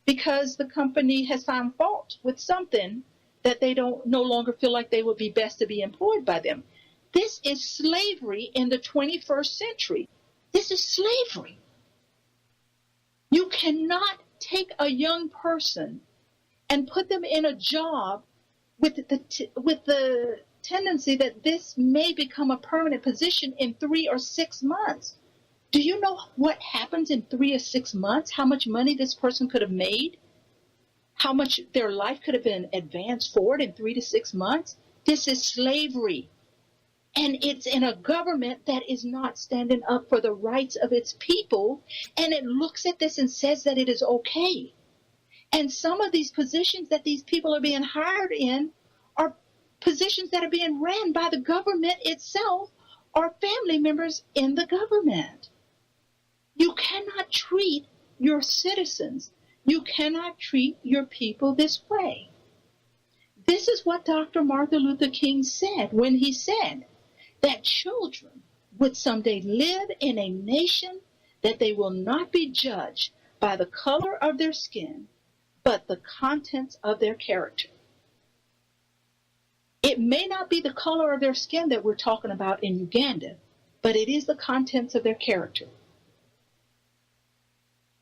because the company has found fault with something that they no longer feel like they would be best to be employed by them. This is slavery in the 21st century. This is slavery. You cannot take a young person and put them in a job with the tendency that this may become a permanent position in 3 or 6 months. Do you know what happens in 3 or 6 months? How much money this person could have made? How much their life could have been advanced forward in 3 to 6 months? This is slavery. And it's in a government that is not standing up for the rights of its people. And it looks at this and says that it is okay. And some of these positions that these people are being hired in are positions that are being ran by the government itself or family members in the government. You cannot treat your citizens, you cannot treat your people this way. This is what Dr. Martin Luther King said when he said that children would someday live in a nation that they will not be judged by the color of their skin, but the contents of their character. It may not be the color of their skin that we're talking about in Uganda, but it is the contents of their character.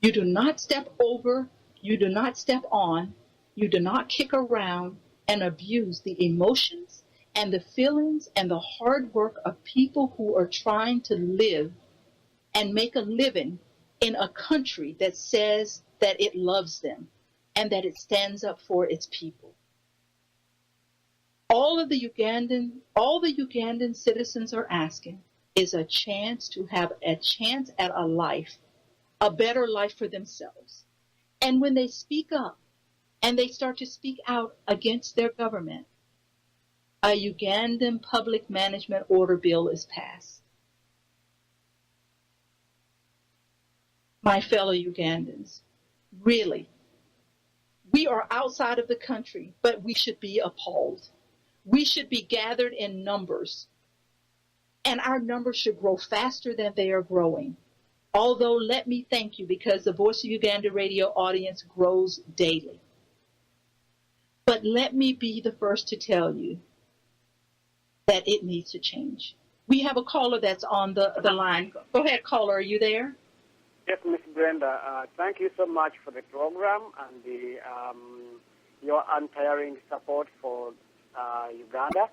You do not step over, you do not step on, you do not kick around and abuse the emotions and the feelings and the hard work of people who are trying to live and make a living in a country that says that it loves them and that it stands up for its people. All the Ugandan citizens are asking is a chance to have a chance at a life, a better life for themselves. And when they speak up and they start to speak out against their government, a Ugandan public management order bill is passed. My fellow Ugandans, really, we are outside of the country, but we should be appalled. We should be gathered in numbers, and our numbers should grow faster than they are growing. Although, let me thank you, because the Voice of Uganda radio audience grows daily. But let me be the first to tell you that it needs to change. We have a caller that's on the line. Go ahead, caller. Are you there? Yes, Ms. Brenda. Thank you so much for the program and your untiring support for Uganda.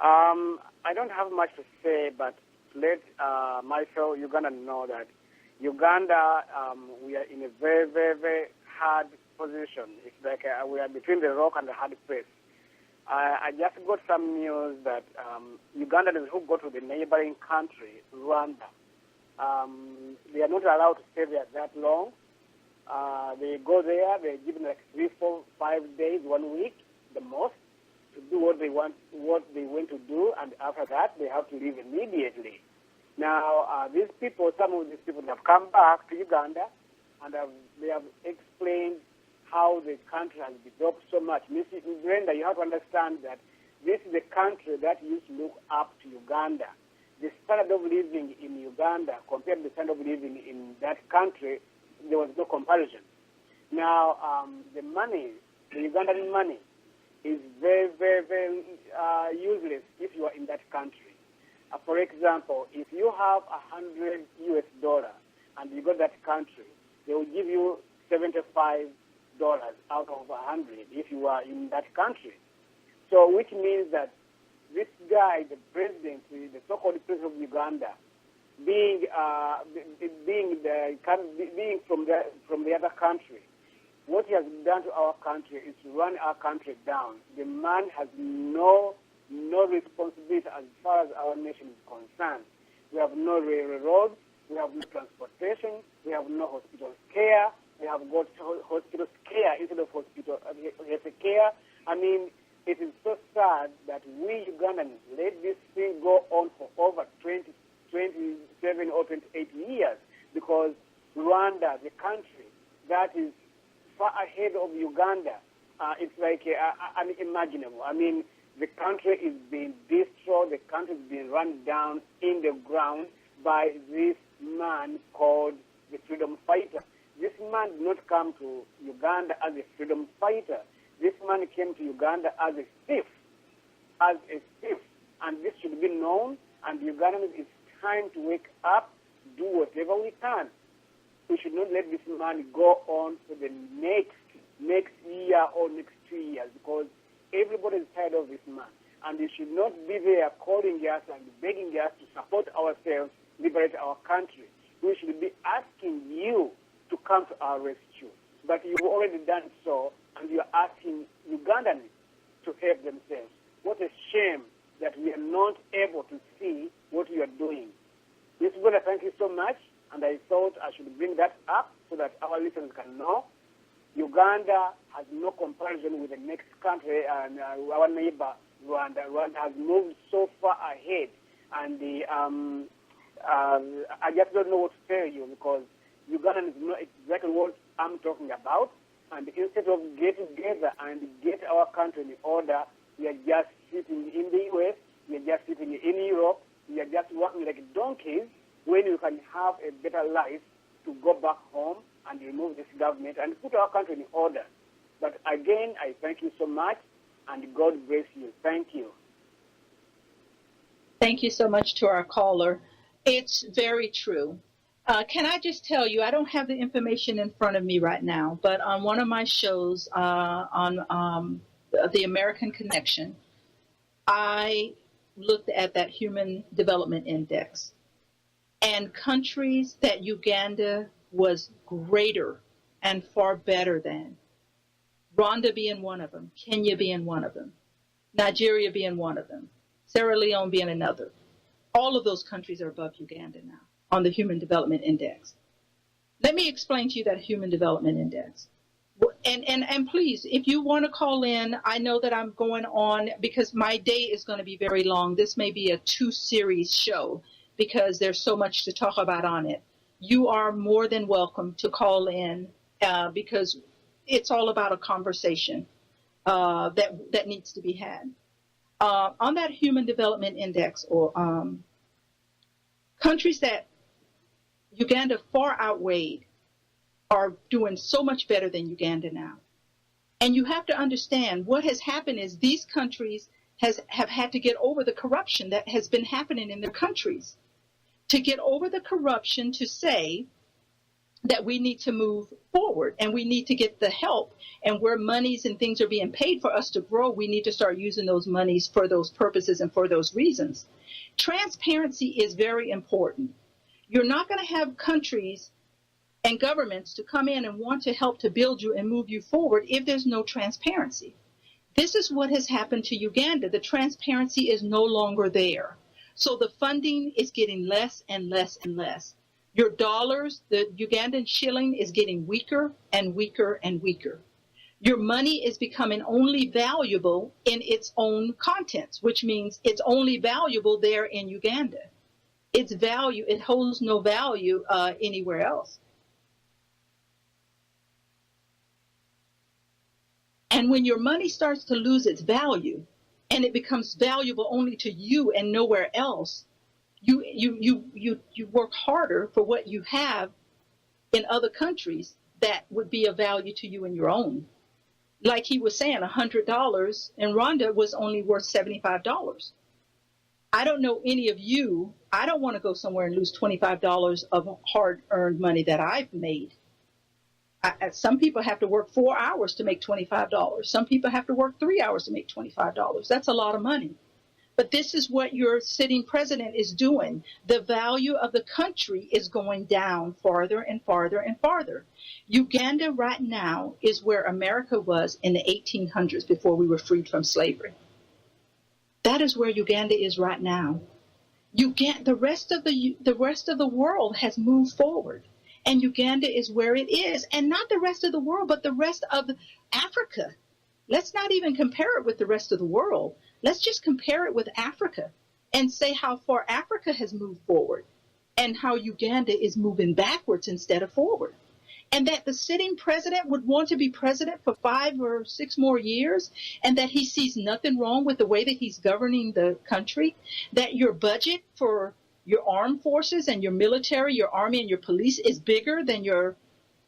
I don't have much to say, but let my fellow Ugandan know that Uganda, we are in a very, very, very hard position. It's like we are between the rock and the hard place. I just got some news that Ugandans who go to the neighboring country, Rwanda, they are not allowed to stay there that long. They go there, they're given like 3, 4, 5 days, 1 week, the most, to do what they want to do, and after that, they have to leave immediately. Now, these people, some of these people have come back to Uganda, and they have explained how the country has developed so much. Mrs. Brenda, you have to understand that this is a country that used to look up to Uganda. The standard of living in Uganda compared to the standard of living in that country, there was no comparison. Now, the money, the Ugandan money, is very, very, very useless if you are in that country. For example, if you have $100 and you go to that country, they will give you $75 out of 100 if you are in that country. So, which means that this guy, the president, the so-called president of Uganda, being from the other country, what he has done to our country is to run our country down. The man has no responsibility as far as our nation is concerned. We have no railroads, we have no transportation, we have no hospital care, we have got hospital care instead of hospital health care. I mean, it is so sad that we Ugandans let this thing go on for over 27 or 28 years, because Rwanda, the country that is far ahead of Uganda, it's like unimaginable. I mean, the country is being destroyed, the country is being run down in the ground by this man called the freedom fighter. This man did not come to Uganda as a freedom fighter. This man came to Uganda as a thief, and this should be known. And Ugandans, it's time to wake up, do whatever we can. We should not let this man go on for the next year or next 2 years, because everybody is tired of this man. And he should not be there calling us and begging us to support ourselves, liberate our country. We should be asking you to come to our rescue. But you've already done so, and you're asking Ugandans to help themselves. What a shame that we are not able to see what you are doing. Ms. Brenda, thank you so much, and I thought I should bring that up so that our listeners can know. Uganda has no comparison with the next country, and our neighbor, Rwanda. Rwanda has moved so far ahead, and I just don't know what to tell you, because Ugandans know exactly what I'm talking about. And instead of getting together and get our country in order, we are just sitting in the U.S., we are just sitting in Europe, we are just working like donkeys, when you can have a better life to go back home and remove this government and put our country in order. But again, I thank you so much, and God bless you. Thank you. Thank you so much to our caller. It's very true. Can I just tell you, I don't have the information in front of me right now, but on one of my shows on the American Connection, I looked at that Human Development Index. and countries that Uganda was greater and far better than. Rwanda being one of them, Kenya being one of them, Nigeria being one of them, Sierra Leone being another. All of those countries are above Uganda now on the Human Development Index. Let me explain to you that Human Development Index. And please, if you want to call in, I know that I'm going on because my day is going to be very long. This may be a 2-series show because there's so much to talk about on it. You are more than welcome to call in because it's all about a conversation that needs to be had. On that Human Development Index, or countries that Uganda far outweighed are doing so much better than Uganda now. And you have to understand what has happened is these countries have had to get over the corruption that has been happening in their countries. To get over the corruption, to say that we need to move forward and we need to get the help, and where monies and things are being paid for us to grow, we need to start using those monies for those purposes and for those reasons. Transparency is very important. You're not going to have countries and governments to come in and want to help to build you and move you forward if there's no transparency. This is what has happened to Uganda. The transparency is no longer there. So the funding is getting less and less and less. Your dollars, the Ugandan shilling, is getting weaker and weaker and weaker. Your money is becoming only valuable in its own contents, which means it's only valuable there in Uganda. Its value, it holds no value anywhere else. And when your money starts to lose its value and it becomes valuable only to you and nowhere else, you work harder for what you have in other countries that would be of value to you in your own. Like he was saying, $100 in Rwanda was only worth $75. I don't know any of you. I don't want to go somewhere and lose $25 of hard-earned money that I've made. Some people have to work 4 hours to make $25. Some people have to work 3 hours to make $25. That's a lot of money. But this is what your sitting president is doing. The value of the country is going down farther and farther and farther. Uganda right now is where America was in the 1800s before we were freed from slavery. That is where Uganda is right now. The rest of the world has moved forward, and Uganda is where it is, and not the rest of the world, but the rest of Africa. Let's not even compare it with the rest of the world. Let's just compare it with Africa and say how far Africa has moved forward and how Uganda is moving backwards instead of forward. And that the sitting president would want to be president for 5 or 6 more years, and that he sees nothing wrong with the way that he's governing the country, that your budget for your armed forces and your military, your army and your police is bigger than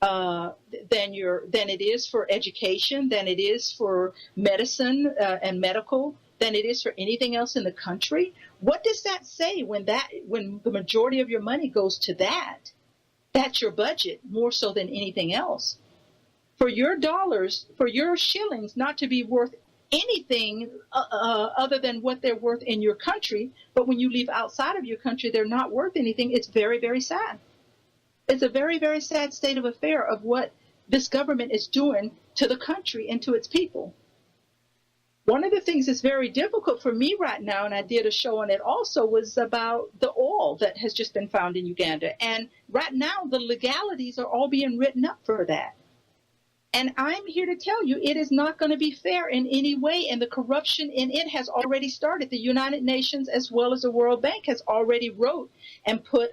than it is for education, than it is for medicine and medical, than it is for anything else in the country. What does that say when the majority of your money goes to that? That's your budget more so than anything else. For your dollars, for your shillings not to be worth anything other than what they're worth in your country, but when you leave outside of your country, they're not worth anything. It's very, very sad. It's a very, very sad state of affair of what this government is doing to the country and to its people. One of the things that's very difficult for me right now, and I did a show on it also, was about the oil that has just been found in Uganda. And right now, the legalities are all being written up for that. And I'm here to tell you, it is not going to be fair in any way, and the corruption in it has already started. The United Nations, as well as the World Bank, has already wrote and put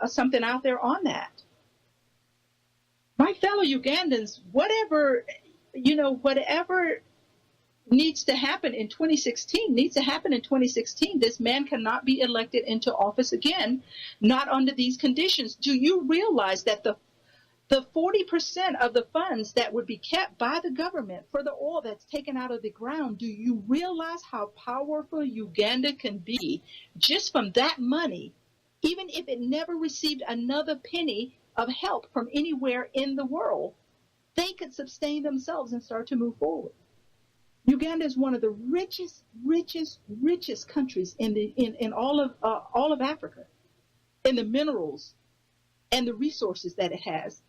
something out there on that. My fellow Ugandans, whatever needs to happen in 2016 needs to happen in 2016. This man cannot be elected into office again, not under these conditions. Do you realize that the 40% of the funds that would be kept by the government for the oil that's taken out of the ground, do you realize how powerful Uganda can be just from that money, even if it never received another penny of help from anywhere in the world? They could sustain themselves and start to move forward. Uganda is one of the richest countries in all of Africa. in the minerals and the resources that it has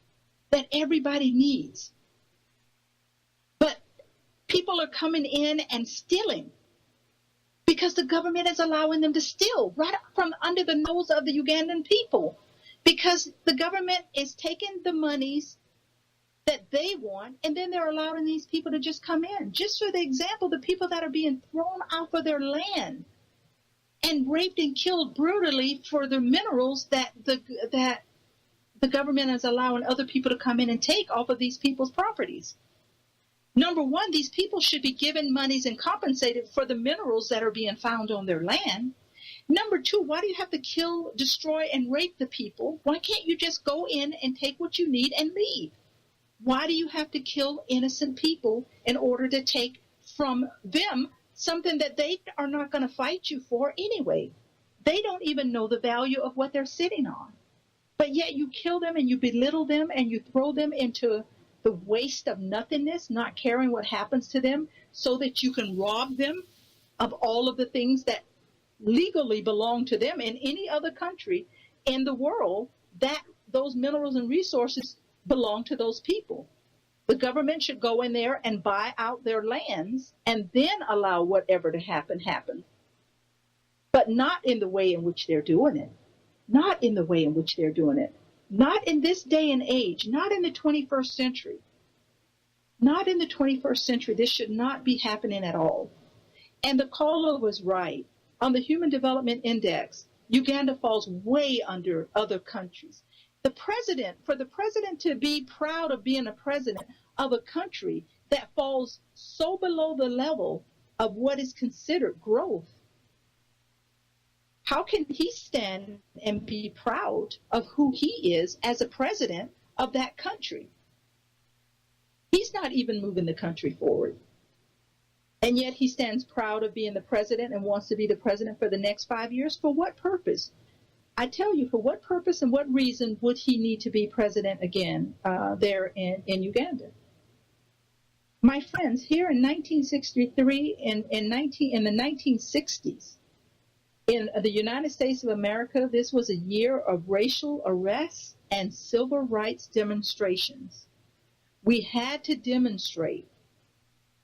that everybody needs. But people are coming in and stealing because the government is allowing them to steal right from under the nose of the Ugandan people, because the government is taking the monies that they want, and then they're allowing these people to just come in. Just for the example, the people that are being thrown out of their land and raped and killed brutally for the minerals that the government is allowing other people to come in and take off of these people's properties. Number one, these people should be given monies and compensated for the minerals that are being found on their land. Number two, why do you have to kill, destroy, and rape the people? Why can't you just go in and take what you need and leave? Why do you have to kill innocent people in order to take from them something that they are not going to fight you for anyway? They don't even know the value of what they're sitting on. But yet you kill them and you belittle them and you throw them into the waste of nothingness, not caring what happens to them, so that you can rob them of all of the things that legally belong to them in any other country in the world. That those minerals and resources belong to those people. The government should go in there and buy out their lands and then allow whatever to happen. But not in the way in which they're doing it. Not in the way in which they're doing it. Not in this day and age. Not in the 21st century. Not in the 21st century. This should not be happening at all. And the caller was right. On the Human Development Index, Uganda falls way under other countries. For the president to be proud of being a president of a country that falls so below the level of what is considered growth, how can he stand and be proud of who he is as a president of that country? He's not even moving the country forward. And yet he stands proud of being the president and wants to be the president for the next 5 years. For what purpose? I tell you, for what purpose and what reason would he need to be president again there in Uganda? My friends, here in 1963, in the 1960s, in the United States of America, this was a year of racial arrests and civil rights demonstrations. We had to demonstrate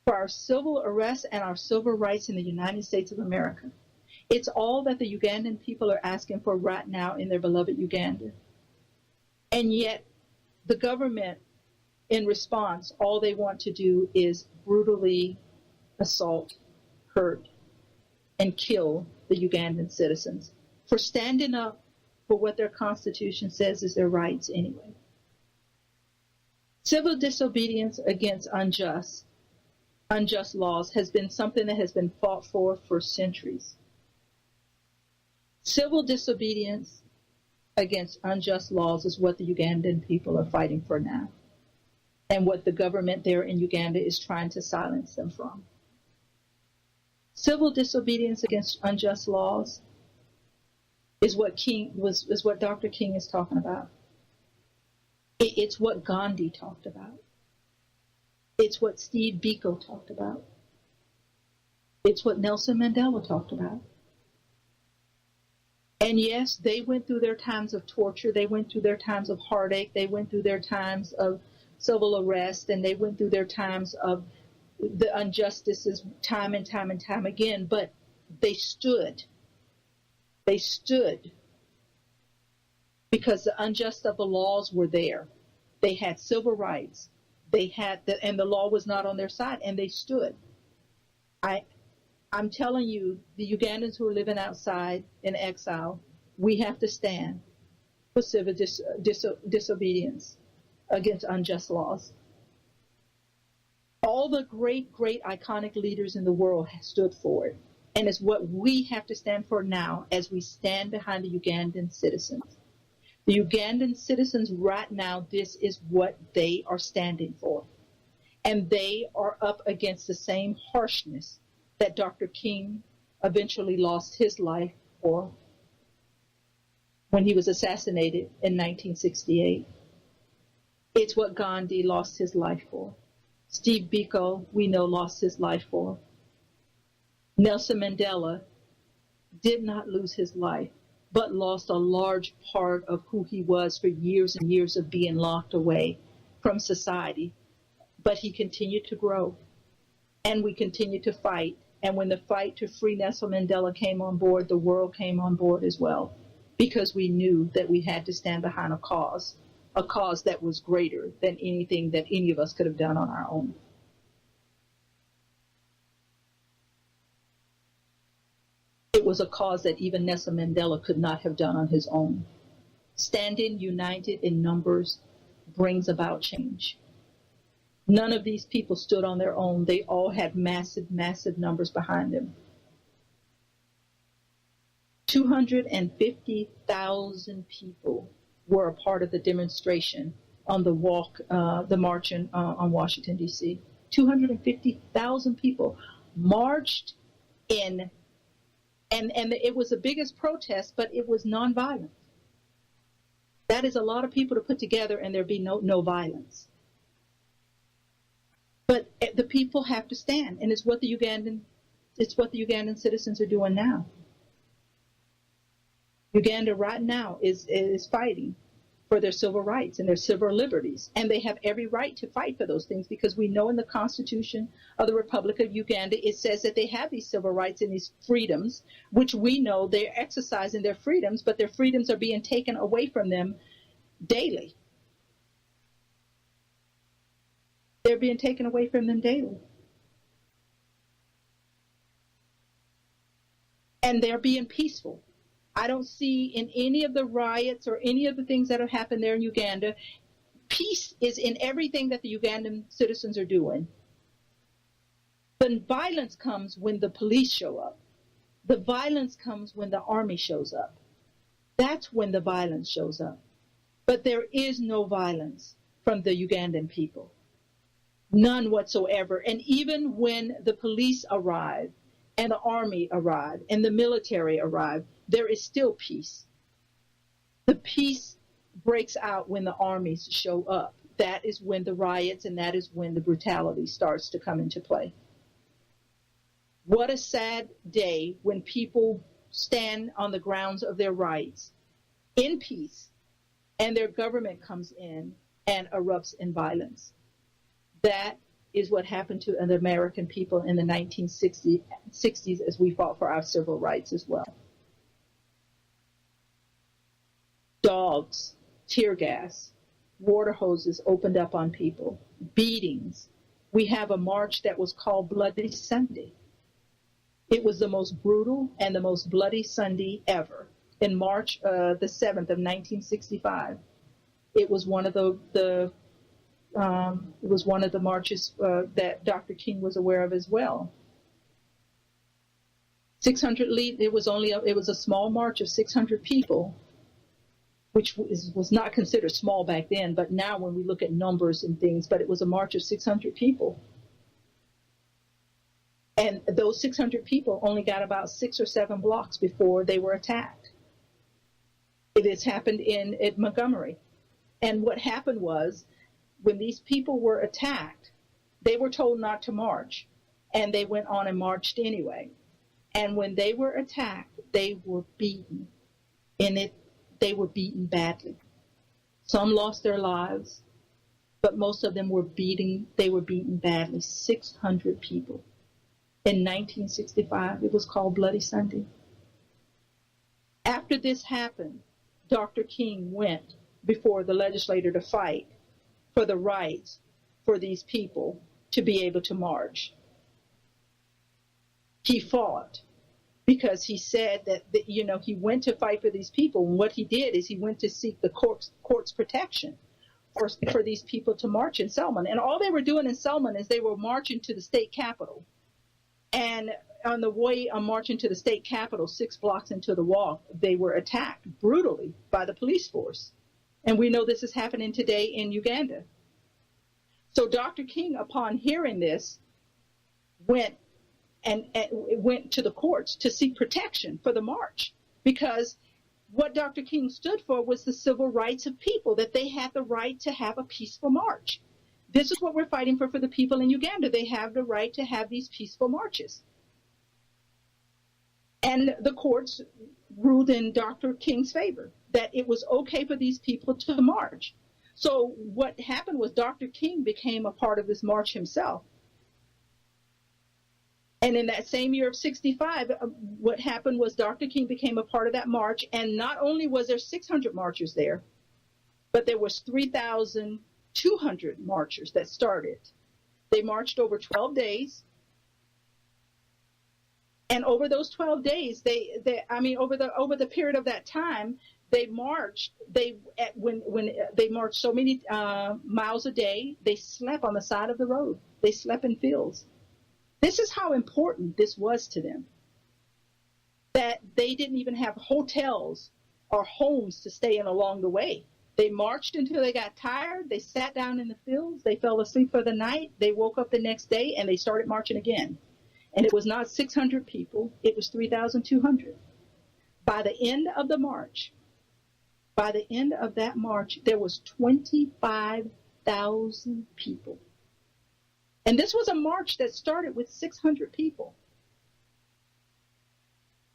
for our civil arrests and our civil rights in the United States of America. It's all that the Ugandan people are asking for right now in their beloved Uganda. And yet, the government, in response, all they want to do is brutally assault, hurt, and kill the Ugandan citizens for standing up for what their constitution says is their rights anyway. Civil disobedience against unjust laws has been something that has been fought for centuries. Civil disobedience against unjust laws is what the Ugandan people are fighting for now, and what the government there in Uganda is trying to silence them from. Civil disobedience against unjust laws is what Dr. King is talking about. It's what Gandhi talked about. It's what Steve Biko talked about. It's what Nelson Mandela talked about. And yes, they went through their times of torture. They went through their times of heartache. They went through their times of civil arrest. And they went through their times of the injustices time and time and time again. But they stood. They stood because the unjust of the laws were there. They had civil rights. And the law was not on their side, and they stood. I'm telling you, the Ugandans who are living outside in exile, we have to stand for civil disobedience against unjust laws. All the great, great iconic leaders in the world have stood for it, and it's what we have to stand for now as we stand behind the Ugandan citizens. The Ugandan citizens right now, this is what they are standing for. And they are up against the same harshness that Dr. King eventually lost his life for when he was assassinated in 1968. It's what Gandhi lost his life for. Steve Biko, we know, lost his life for. Nelson Mandela did not lose his life but lost a large part of who he was for years and years of being locked away from society. But he continued to grow, and we continued to fight. And when the fight to free Nelson Mandela came on board, the world came on board as well, because we knew that we had to stand behind a cause that was greater than anything that any of us could have done on our own. It was a cause that even Nelson Mandela could not have done on his own. Standing united in numbers brings about change. None of these people stood on their own. They all had massive, massive numbers behind them. 250,000 people were a part of the demonstration on the walk, the march on Washington, D.C. 250,000 people marched in, and it was the biggest protest, but it was nonviolent. That is a lot of people to put together, and there'd be no violence. But the people have to stand, and it's what the Ugandan citizens are doing now. Uganda right now is fighting for their civil rights and their civil liberties, and they have every right to fight for those things, because we know in the Constitution of the Republic of Uganda it says that they have these civil rights and these freedoms, which we know they're exercising their freedoms, but their freedoms are being taken away from them daily. They're being taken away from them daily. And they're being peaceful. I don't see in any of the riots or any of the things that have happened there in Uganda, peace is in everything that the Ugandan citizens are doing. The violence comes when the police show up. The violence comes when the army shows up. That's when the violence shows up. But there is no violence from the Ugandan people. None whatsoever. And even when the police arrive and the army arrive and the military arrive, there is still peace. The peace breaks out when the armies show up. That is when the riots and that is when the brutality starts to come into play. What a sad day when people stand on the grounds of their rights in peace and their government comes in and erupts in violence. That is what happened to the American people in the 1960s as we fought for our civil rights as well. Dogs, tear gas, water hoses opened up on people, beatings. We have a march that was called Bloody Sunday. It was the most brutal and the most bloody Sunday ever. In March the 7th of 1965, it was one of the marches that Dr. King was aware of as well. 600 lead. It was a small march of 600 people, which was not considered small back then, but now when we look at numbers and things, but it was a march of 600 people. And those 600 people only got about 6 or 7 blocks before they were attacked. It has happened at Montgomery. And what happened was, when these people were attacked, they were told not to march, and they went on and marched anyway. And when they were attacked, they were beaten. They were beaten badly. Some lost their lives, but most of them were beaten. They were beaten badly. 600 people. In 1965, it was called Bloody Sunday. After this happened, Dr. King went before the legislature to fight for the rights for these people to be able to march. He fought because he said that he went to fight for these people, and what he did is he went to seek the court's protection for these people to march in Selma. And all they were doing in Selma is they were marching to the state capitol. And on the way marching to the state capitol, 6 blocks into the walk, they were attacked brutally by the police force. And we know this is happening today in Uganda. So Dr. King, upon hearing this, went to the courts to seek protection for the march, because what Dr. King stood for was the civil rights of people, that they had the right to have a peaceful march. This is what we're fighting for the people in Uganda. They have the right to have these peaceful marches. And the courts ruled in Dr. King's favor, that it was okay for these people to march. So what happened was Dr. King became a part of this march himself. And in that same year of 65, what happened was Dr. King became a part of that march. And not only was there 600 marchers there, but there was 3,200 marchers that started. They marched over 12 days. And over those 12 days, over the period of that time, they marched. When they marched so many miles a day, they slept on the side of the road. They slept in fields. This is how important this was to them. That they didn't even have hotels or homes to stay in along the way. They marched until they got tired. They sat down in the fields. They fell asleep for the night. They woke up the next day and they started marching again. And it was not 600 people. It was 3,200. By the end of that march, there was 25,000 people. And this was a march that started with 600 people.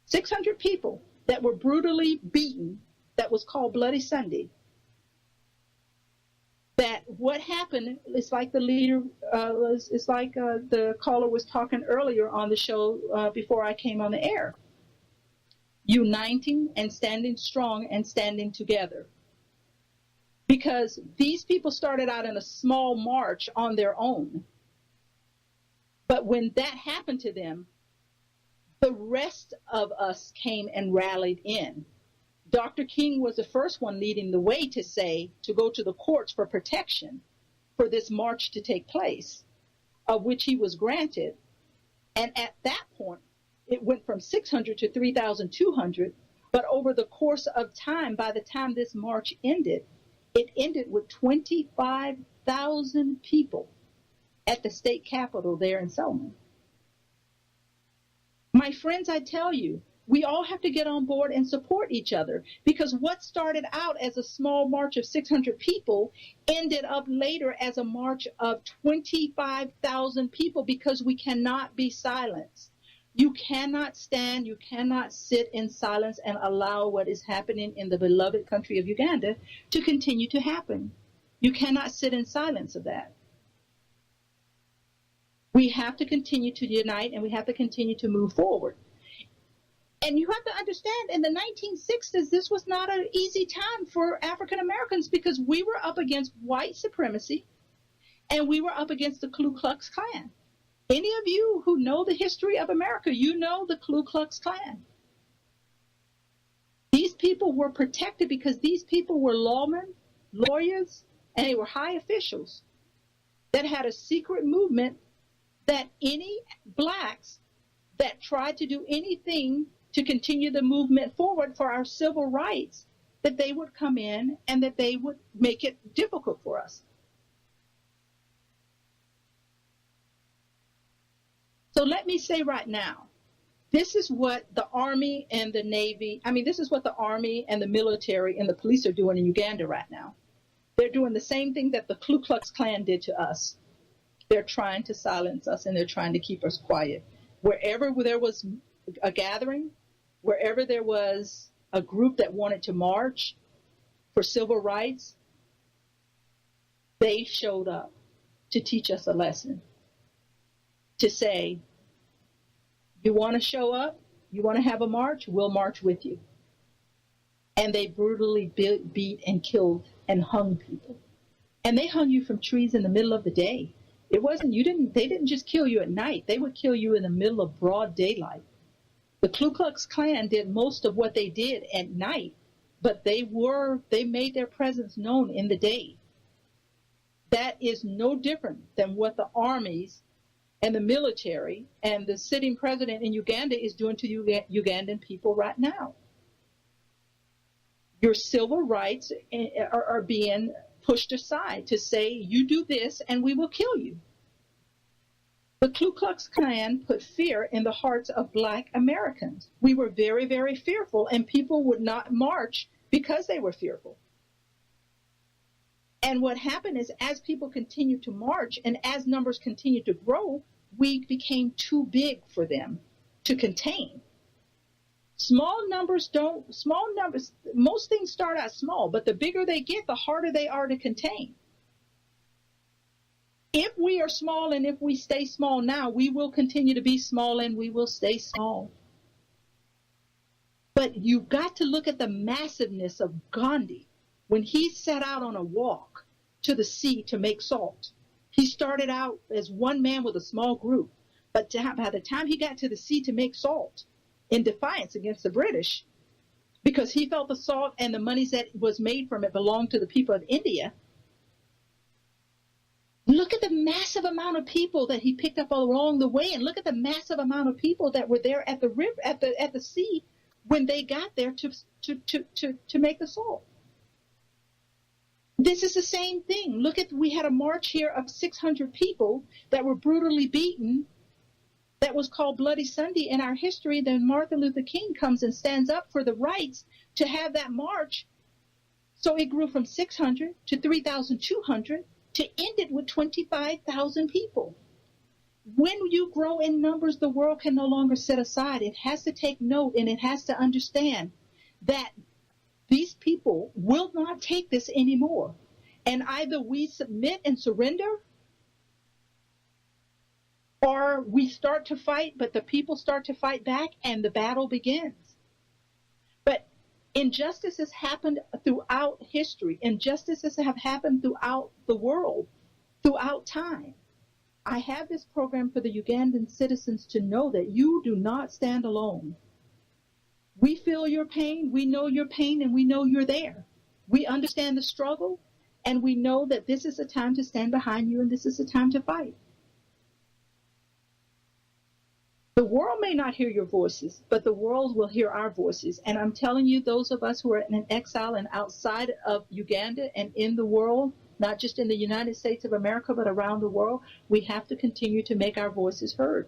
600 people that were brutally beaten, that was called Bloody Sunday. That what happened is like the caller was talking earlier on the show before I came on the air. Uniting and standing strong and standing together. Because these people started out in a small march on their own. But when that happened to them, the rest of us came and rallied in. Dr. King was the first one leading the way to go to the courts for protection for this march to take place, of which he was granted. And at that point, it went from 600 to 3,200. But over the course of time, by the time this march ended, it ended with 25,000 people at the state capitol there in Selma. My friends, I tell you, we all have to get on board and support each other, because what started out as a small march of 600 people ended up later as a march of 25,000 people, because we cannot be silenced. You cannot stand, you cannot sit in silence and allow what is happening in the beloved country of Uganda to continue to happen. You cannot sit in silence of that. We have to continue to unite, and we have to continue to move forward. And you have to understand, in the 1960s, this was not an easy time for African Americans, because we were up against white supremacy and we were up against the Ku Klux Klan. Any of you who know the history of America, you know the Ku Klux Klan. These people were protected because these people were lawmen, lawyers, and they were high officials that had a secret movement that any blacks that tried to do anything to continue the movement forward for our civil rights, that they would come in and that they would make it difficult for us. So let me say right now, this is what the Army and the Navy, this is what the Army and the military and the police are doing in Uganda right now. They're doing the same thing that the Ku Klux Klan did to us. They're trying to silence us, and they're trying to keep us quiet. Wherever there was a gathering, wherever there was a group that wanted to march for civil rights, they showed up to teach us a lesson. To say, you want to show up? You want to have a march? We'll march with you. And they brutally beat and killed and hung people. And they hung you from trees in the middle of the day. They didn't just kill you at night. They would kill you in the middle of broad daylight. The Ku Klux Klan did most of what they did at night, but they made their presence known in the day. That is no different than what the armies and the military and the sitting president in Uganda is doing to Ugandan people right now. Your civil rights are being pushed aside to say, you do this and we will kill you. The Ku Klux Klan put fear in the hearts of Black Americans. We were very, very fearful, and people would not march because they were fearful. And what happened is, as people continued to march and as numbers continued to grow, we became too big for them to contain. Small numbers, most things start out small, but the bigger they get, the harder they are to contain. If we are small and if we stay small now, we will continue to be small and we will stay small. But you've got to look at the massiveness of Gandhi when he set out on a walk to the sea to make salt. He started out as one man with a small group, but by the time he got to the sea to make salt, in defiance against the British, because he felt the salt and the money that was made from it belonged to the people of India. Look at the massive amount of people that he picked up along the way, and look at the massive amount of people that were there at the river, at the sea, when they got there to make the salt. This is the same thing. We had a march here of 600 people that were brutally beaten. That was called Bloody Sunday in our history. Then Martin Luther King comes and stands up for the rights to have that march. So it grew from 600 to 3,200 to end it with 25,000 people. When you grow in numbers, the world can no longer sit aside. It has to take note, and it has to understand that these people will not take this anymore. And either we submit and surrender, or we start to fight, but the people start to fight back and the battle begins. But injustices happened throughout history. Injustices have happened throughout the world, throughout time. I have this program for the Ugandan citizens to know that you do not stand alone. We feel your pain, we know your pain, and we know you're there. We understand the struggle, and we know that this is a time to stand behind you, and this is a time to fight. The world may not hear your voices, but the world will hear our voices. And I'm telling you, those of us who are in exile and outside of Uganda and in the world, not just in the United States of America, but around the world, we have to continue to make our voices heard.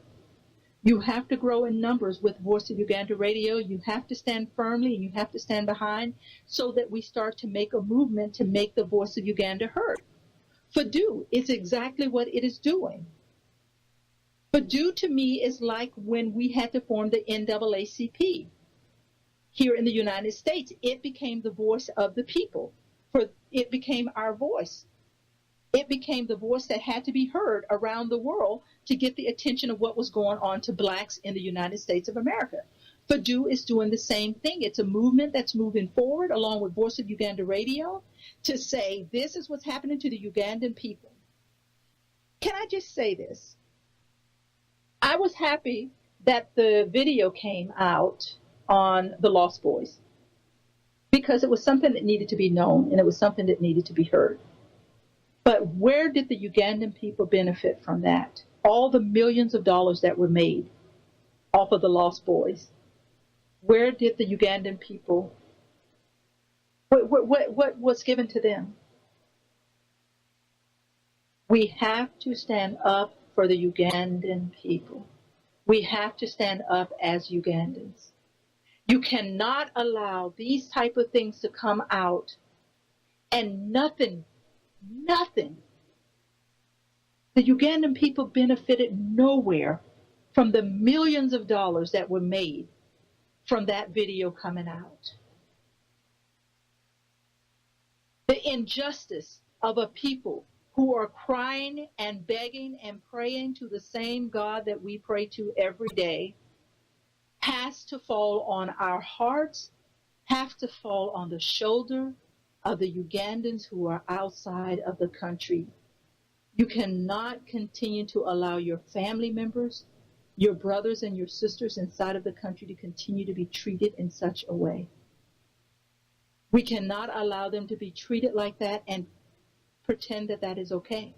You have to grow in numbers with Voice of Uganda Radio. You have to stand firmly and you have to stand behind so that we start to make a movement to make the Voice of Uganda heard. FADU is exactly what it is doing. FADU to me is like when we had to form the NAACP here in the United States. It became the voice of the people. It became our voice. It became the voice that had to be heard around the world to get the attention of what was going on to blacks in the United States of America. FADU is doing the same thing. It's a movement that's moving forward along with Voice of Uganda Radio to say this is what's happening to the Ugandan people. Can I just say this? I was happy that the video came out on the Lost Boys because it was something that needed to be known and it was something that needed to be heard. But where did the Ugandan people benefit from that? All the millions of dollars that were made off of the Lost Boys. Where did the Ugandan people, what was given to them? We have to stand up for the Ugandan people. We have to stand up as Ugandans. You cannot allow these type of things to come out and nothing. The Ugandan people benefited nowhere from the millions of dollars that were made from that video coming out. The injustice of a people who are crying and begging and praying to the same God that we pray to every day has to fall on our hearts, have to fall on the shoulder of the Ugandans who are outside of the country. You cannot continue to allow your family members, your brothers and your sisters inside of the country to continue to be treated in such a way. We cannot allow them to be treated like that and pretend that that is okay.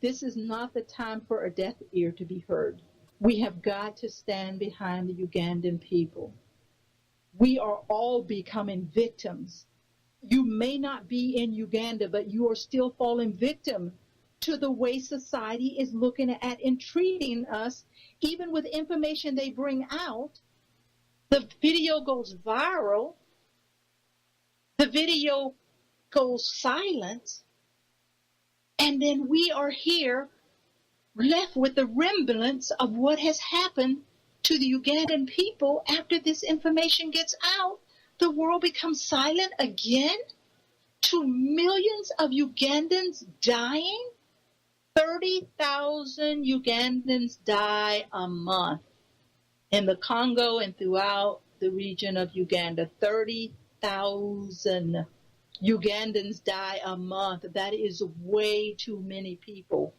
This is not the time for a deaf ear to be heard. We have got to stand behind the Ugandan people. We are all becoming victims. You may not be in Uganda, but you are still falling victim to the way society is looking at and treating us, even with information they bring out. The video goes viral. The video goes silent. And then we are here left with the remnants of what has happened to the Ugandan people after this information gets out. The world becomes silent again to millions of Ugandans dying. 30,000 Ugandans die a month in the Congo and throughout the region of Uganda. 30,000 Ugandans die a month. That is way too many people.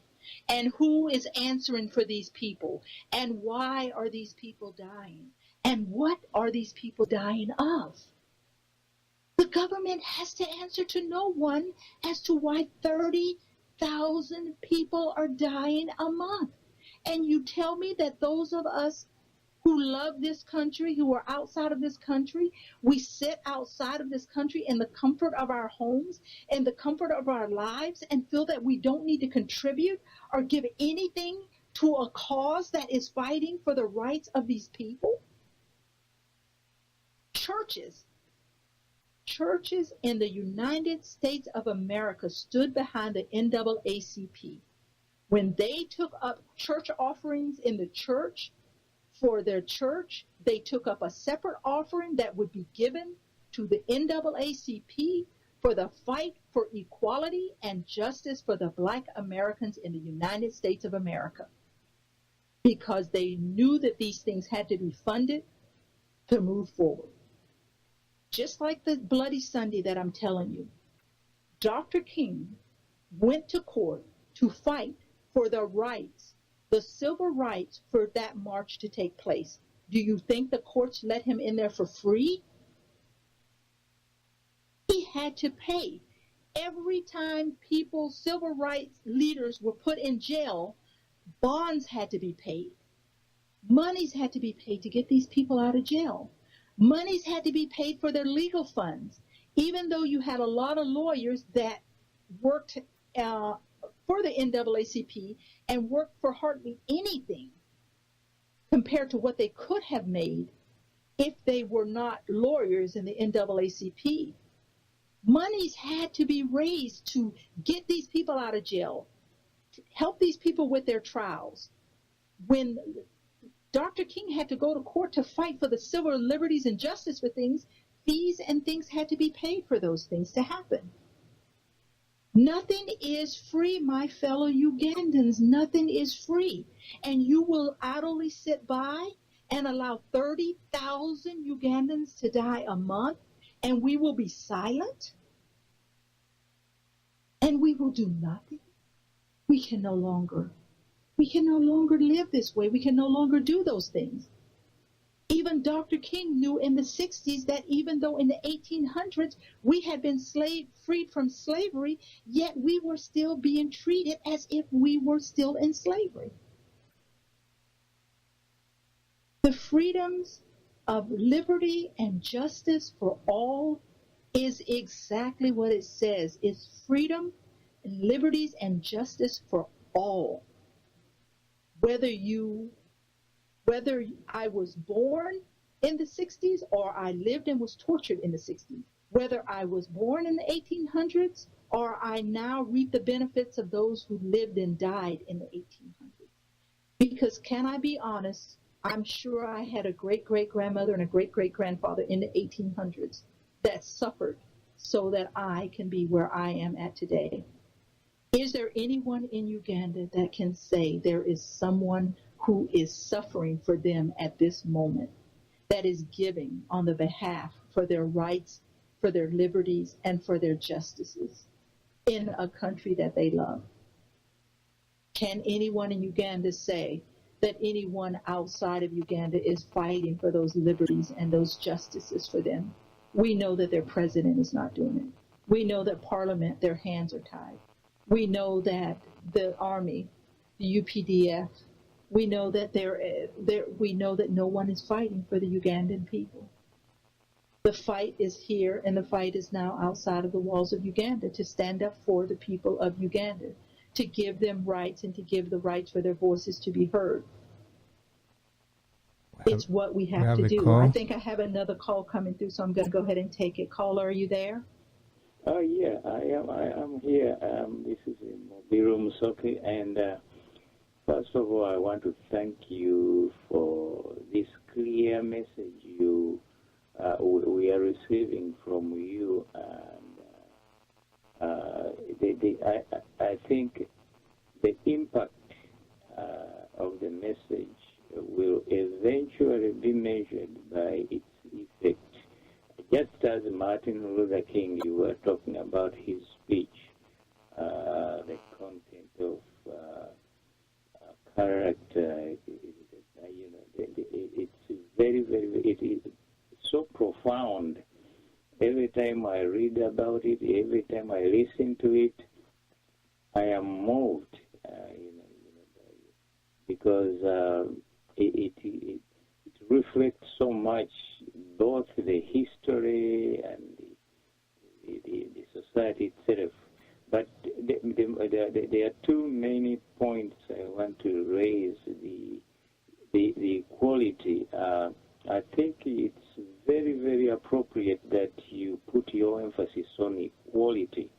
And who is answering for these people? And why are these people dying? And what are these people dying of? The government has to answer to no one as to why 30,000 people are dying a month. And you tell me that those of us who love this country, who are outside of this country, we sit outside of this country in the comfort of our homes, in the comfort of our lives, and feel that we don't need to contribute or give anything to a cause that is fighting for the rights of these people? Churches in the United States of America stood behind the NAACP. When they took up church offerings in the church, for their church, they took up a separate offering that would be given to the NAACP for the fight for equality and justice for the Black Americans in the United States of America, because they knew that these things had to be funded to move forward. Just like the Bloody Sunday that I'm telling you, Dr. King went to court to fight for the rights, the civil rights for that march to take place. Do you think the courts let him in there for free? He had to pay. Every time people, civil rights leaders were put in jail, bonds had to be paid. Monies had to be paid to get these people out of jail. Monies had to be paid for their legal funds. Even though you had a lot of lawyers that worked for the NAACP and worked for hardly anything compared to what they could have made if they were not lawyers in the NAACP. Monies had to be raised to get these people out of jail, to help these people with their trials. When Dr. King had to go to court to fight for the civil liberties and justice for things, fees and things had to be paid for those things to happen. Nothing is free, my fellow Ugandans. Nothing is free. And you will idly sit by and allow 30,000 Ugandans to die a month, and we will be silent? And we will do nothing? We can no longer live this way. We can no longer do those things. Even Dr. King knew in the 60s that even though in the 1800s we had been freed from slavery, yet we were still being treated as if we were still in slavery. The freedoms of liberty and justice for all is exactly what it says. It's freedom, liberties, and justice for all. Whether I was born in the 60s or I lived and was tortured in the 60s, whether I was born in the 1800s or I now reap the benefits of those who lived and died in the 1800s. Because can I be honest, I'm sure I had a great-great-grandmother and a great-great-grandfather in the 1800s that suffered so that I can be where I am at today. Is there anyone in Uganda that can say there is someone who is suffering for them at this moment, that is giving on the behalf for their rights, for their liberties, and for their justices in a country that they love? Can anyone in Uganda say that anyone outside of Uganda is fighting for those liberties and those justices for them? We know that their president is not doing it. We know that Parliament, their hands are tied. We know that the army, the UPDF, we know that we know that no one is fighting for the Ugandan people. The fight is here, and the fight is now outside of the walls of Uganda to stand up for the people of Uganda, to give them rights and to give the rights for their voices to be heard. It's what we have to do. I think I have another call coming through, so I'm going to go ahead and take it. Caller, are you there? Yeah, I am here. This is Mobiru Musoki, and First of all, I want to thank you for this clear message we are receiving from you, and I think the impact of the message will eventually be measured by its effect. Just as Martin Luther King, you were talking about his speech, the content of character, it's very, it is so profound. Every time I read about it, every time I listen to it, I am moved, because it reflects so much both the history and the society itself. But there are too many points I want to raise. The equality. I think it's very, very appropriate that you put your emphasis on equality.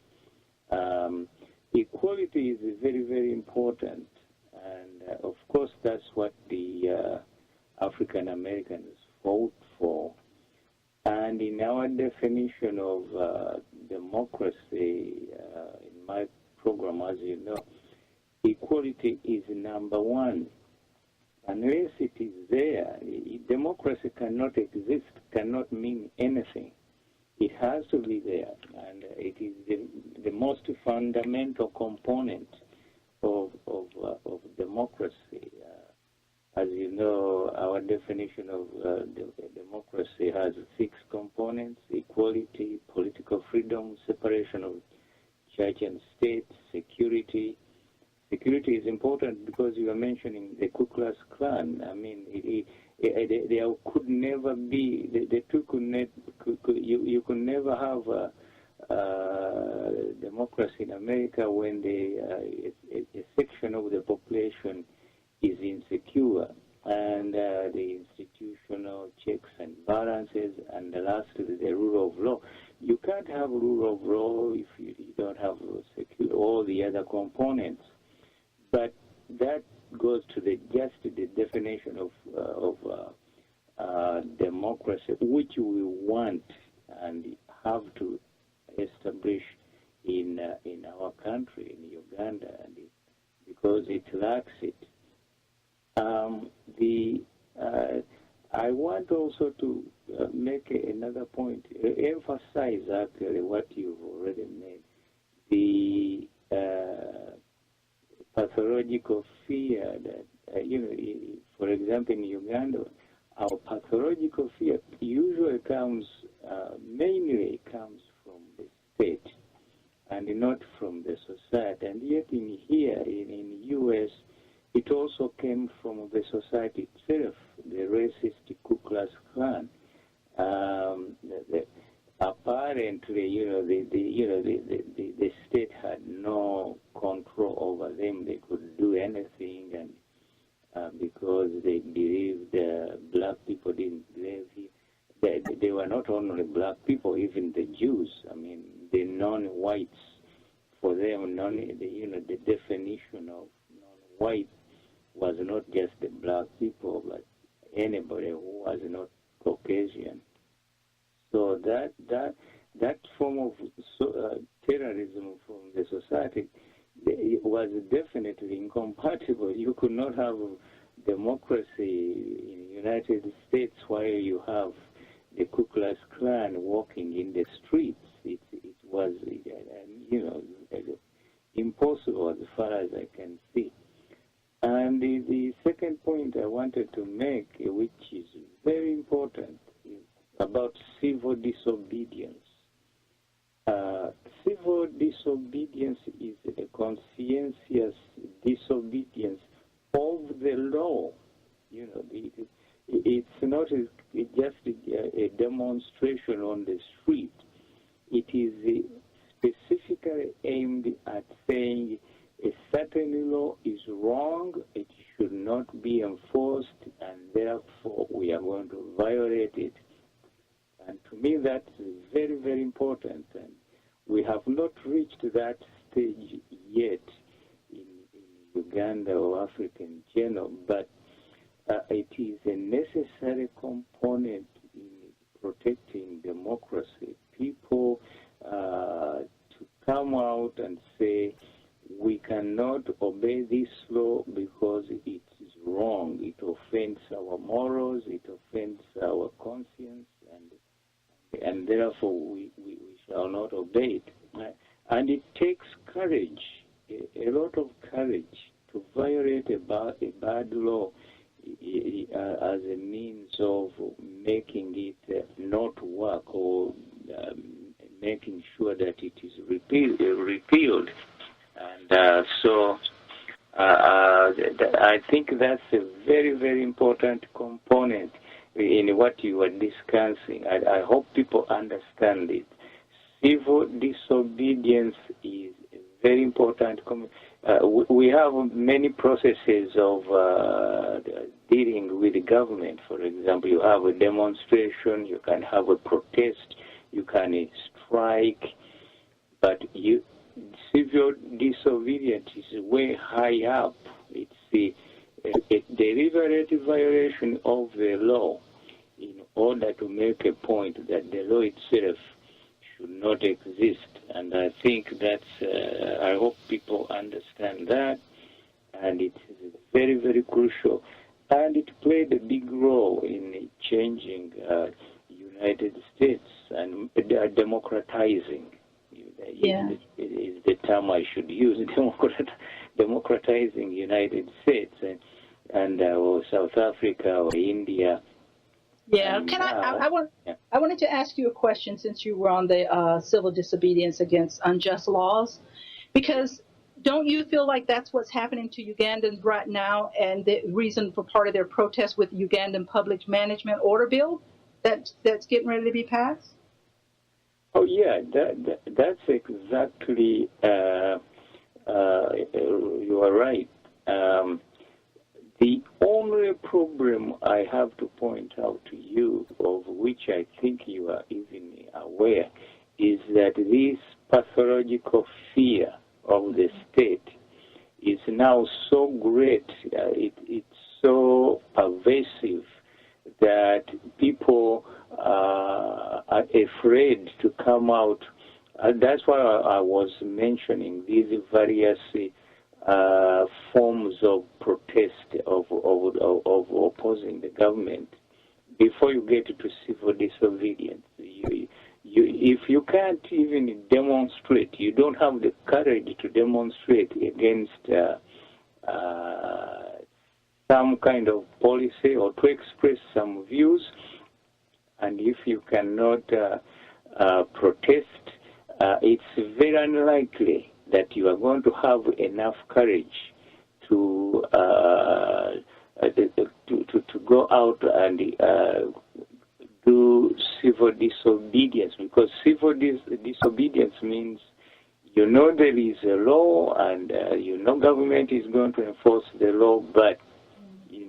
Equality is very, very important, and of course that's what the African Americans fought for. And in our definition of democracy, in my program, as you know, equality is number one. Unless it is there, democracy cannot exist, cannot mean anything. It has to be there, and it is the most fundamental component of democracy. As you know, our definition of democracy has 6 components: equality, political freedom, separation of church and state, security. Security is important because you are mentioning the Ku Klux Klan. I mean, there could never be, the two you could never have democracy in America when a section of the population is insecure, and the institutional checks and balances, and lastly the rule of law. You can't have rule of law if you don't have all the other components. But that goes to just the definition of democracy, which we want and have to establish in our country, in Uganda, because it lacks it. I want also to make another point, emphasize actually what you've already made, the pathological fear that, for example, in Uganda, our pathological fear usually mainly comes from the state and not from the society. And yet in U.S., it also came from the society itself, the racist Ku Klux Klan. Apparently, the state had no control over them. They could do anything, and because they believed black people didn't live here. They were not only black people, even the Jews. I mean, the non-whites. For them, the definition of non-white was not just the black people, but anybody who was not Caucasian. So that form of terrorism from the society was definitely incompatible. You could not have democracy in the United States while you have the Ku Klux Klan walking in the streets. It was, impossible as far as I can see. And the second point I wanted to make, which is very important, is about civil disobedience. Civil disobedience is a conscientious disobedience of the law. It's not just a demonstration on the street. It is specifically aimed at saying a certain law is wrong, it should not be enforced, and therefore we are going to violate it. And to me, that's very, very important. And we have not reached that stage yet in Uganda or Africa in general, but it is a necessary component in protecting democracy. People to come out and say, we cannot obey this law because it is wrong. It offends our morals, it offends our conscience, and therefore we shall not obey it. And it takes courage, a lot of courage, to violate a bad law as a means of making it not work or making sure that it is repealed. And so I think that's a very, very important component in what you are discussing. I hope people understand it. Civil disobedience is a very important. We have many processes of dealing with the government. For example, you have a demonstration, you can have a protest, you can strike, but civil disobedience is way high up. It's a deliberate violation of the law in order to make a point that the law itself should not exist. And I think that's, I hope people understand that, and it is very, very crucial. And it played a big role in changing United States and democratizing. Yeah. Is the term I should use, democratizing United States and or South Africa or India. Yeah, can I wanted to ask you a question since you were on the civil disobedience against unjust laws, because don't you feel like that's what's happening to Ugandans right now, and the reason for part of their protest with the Ugandan Public Management Order Bill that's getting ready to be passed? Oh yeah, that's exactly. You are right. The only problem I have to point out to you, of which I think you are even aware, is that this pathological fear of the state is now so great, it's so pervasive that people are afraid to come out. That's why I was mentioning these various forms of protest, of opposing the government. Before you get to civil disobedience, if you can't even demonstrate, you don't have the courage to demonstrate against some kind of policy or to express some views, and if you cannot protest, it's very unlikely that you are going to have enough courage to go out and do civil disobedience, because civil disobedience means you know there is a law and you know government is going to enforce the law, but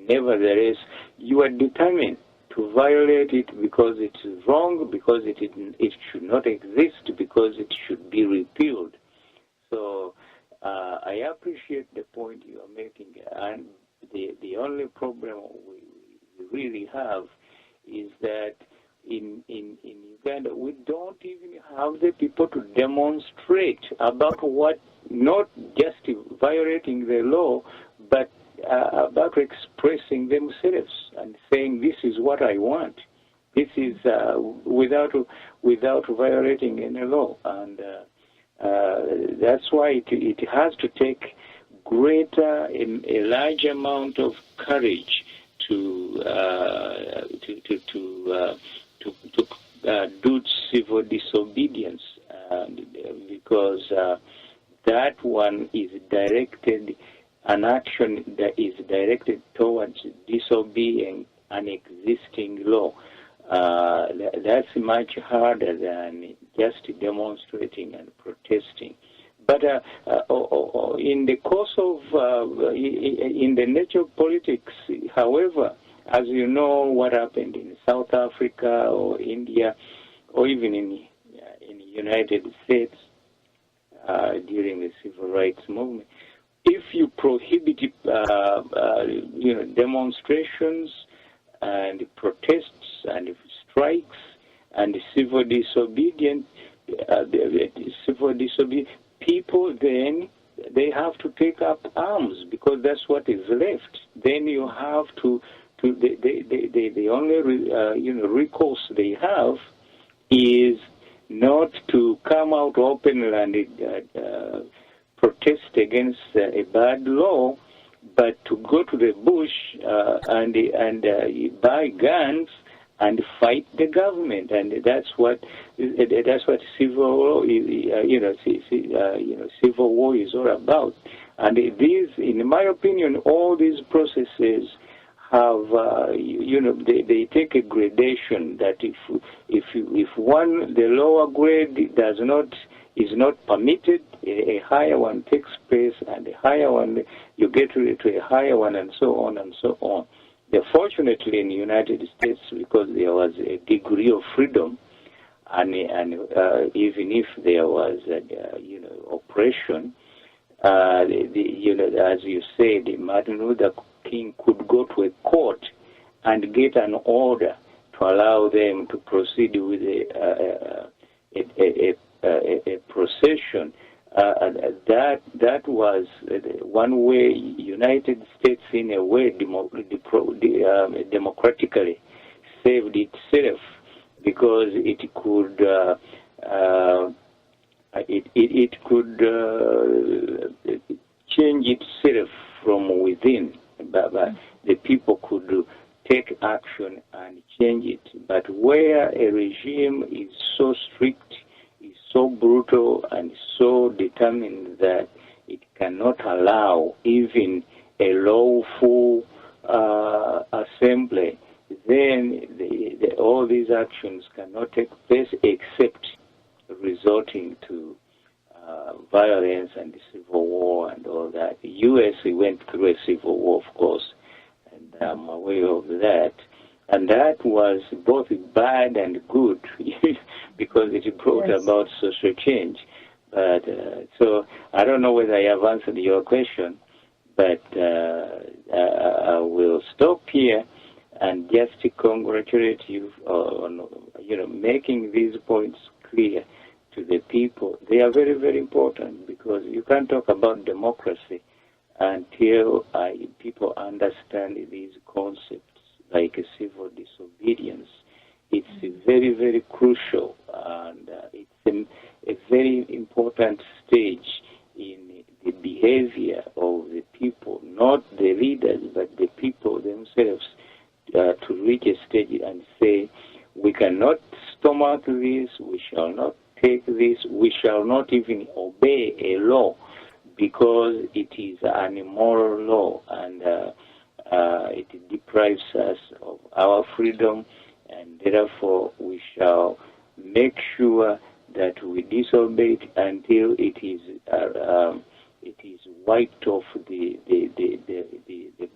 nevertheless you are determined to violate it because it is wrong, because it should not exist, because it should be repealed. So I appreciate the point you are making, and the only problem we really have is that in Uganda we don't even have the people to demonstrate about what, not just violating the law, but about expressing themselves and saying, this is what I want. This is without violating any law, and that's why it has to take a large amount of courage to do civil disobedience, because that one is directed. An action that is directed towards disobeying an existing law. That's much harder than just demonstrating and protesting. But in the course of, in the nature of politics, however, as you know what happened in South Africa or India or even in the United States during the civil rights movement, if you prohibit demonstrations and protests and strikes and civil disobedience, people, then they have to take up arms because that's what is left. Then you have the only recourse they have is not to come out openly and protest against a bad law, but to go to the bush and buy guns and fight the government, and that's what civil war civil war is all about. And these, in my opinion, all these processes have they take a gradation that if one, the lower grade is not permitted, a higher one takes place, and a higher one you get to a higher one, and so on and so on. Fortunately, in the United States, because there was a degree of freedom, and even if there was oppression, as you said, Martin Luther King could go to a court and get an order to allow them to proceed with a procession. That was one way United States, in a way, democratically saved itself, because it could change itself from within. But the people could take action and change it. But where a regime is so strict, is so brutal, and so determined that it cannot allow even a lawful assembly, then all these actions cannot take place except resulting to violence and civil war and all that. The U.S. went through a civil war, of course, and I'm aware of that. And that was both bad and good because it brought about social change. But so I don't know whether I have answered your question, but I will stop here and just to congratulate you on making these points clear to the people. They are very, very important, because you can't talk about democracy until people understand these concepts, like civil disobedience. It's very, very crucial, and it's a very important stage in the behavior of the people, not the leaders, but the people themselves, to reach a stage and say, we cannot stomach this, we shall not take this, we shall not even obey a law because it is an immoral law, and it deprives us of our freedom, and therefore we shall make sure that we disobey it until it is wiped off the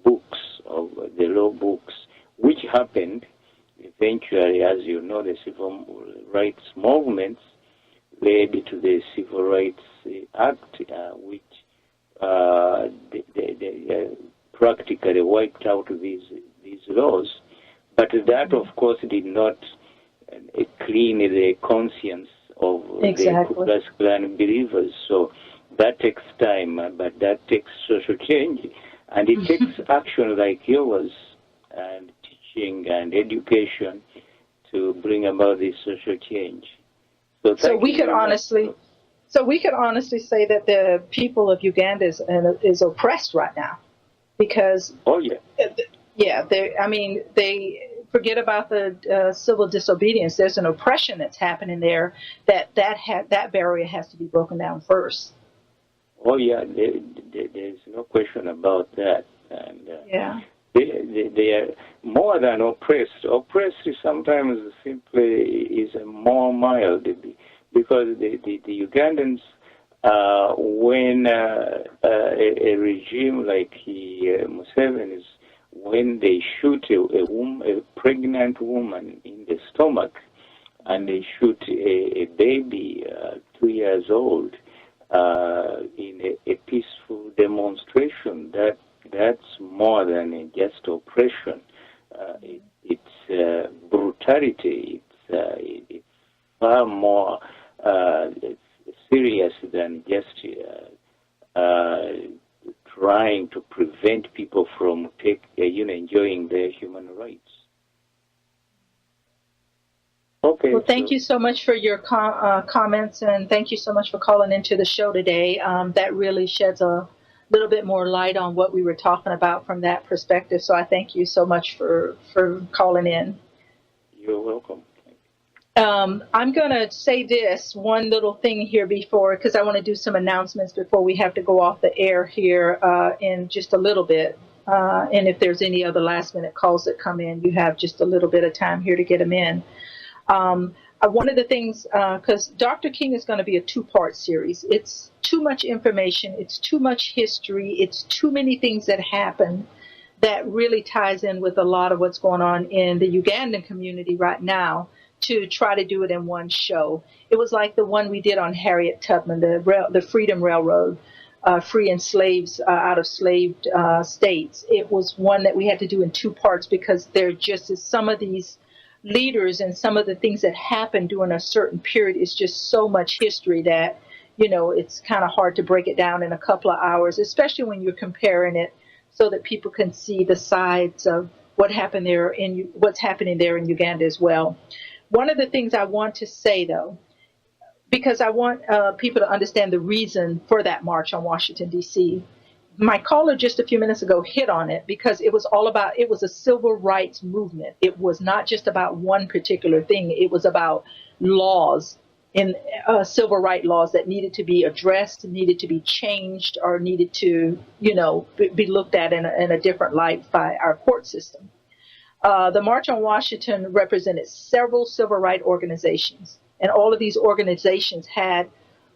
books of the law books, which happened eventually. As you know, the civil rights movements led to the Civil Rights Act, which they practically wiped out these laws. But that, of course, did not clean the conscience of the Ku Klux Klan believers. So that takes time, but that takes social change. And it takes action like yours, and teaching and education, to bring about this social change. So we could honestly say that the people of Uganda is oppressed right now, because they forget about the civil disobedience. There's an oppression that's happening there that barrier has to be broken down first. Oh yeah, there's no question about that. And they are more than oppressed. Oppressed sometimes simply is more mild, because the Ugandans, when a regime like Museveni's, when they shoot a pregnant woman in the stomach, and they shoot a baby 2 years old, in a peaceful demonstration. That's more than just oppression. It's brutality. It's far more serious than just trying to prevent people from enjoying their human rights. Okay. Well, thank you so much for your comments, and thank you so much for calling into the show today. That really sheds a little bit more light on what we were talking about from that perspective. So I thank you so much for calling in. You're welcome. I'm going to say this one little thing here before, because I want to do some announcements before we have to go off the air here in just a little bit. And if there's any other last minute calls that come in, you have just a little bit of time here to get them in. One of the things, because Dr. King is going to be a two-part series. It's too much information. It's too much history. It's too many things that happen that really ties in with a lot of what's going on in the Ugandan community right now to try to do it in one show. It was like the one we did on Harriet Tubman, the Freedom Railroad, freeing slaves out of slaved states. It was one that we had to do in two parts because there just is some of these leaders and some of the things that happened during a certain period is just so much history that, it's kind of hard to break it down in a couple of hours, especially when you're comparing it so that people can see the sides of what happened there and what's happening there in Uganda as well. One of the things I want to say, though, because I want people to understand the reason for that march on Washington, D.C., my caller just a few minutes ago hit on it because it was a civil rights movement. It was not just about one particular thing. It was about laws, in civil rights laws that needed to be addressed, needed to be changed, or needed to, be looked at in a different light by our court system. The March on Washington represented several civil rights organizations, and all of these organizations had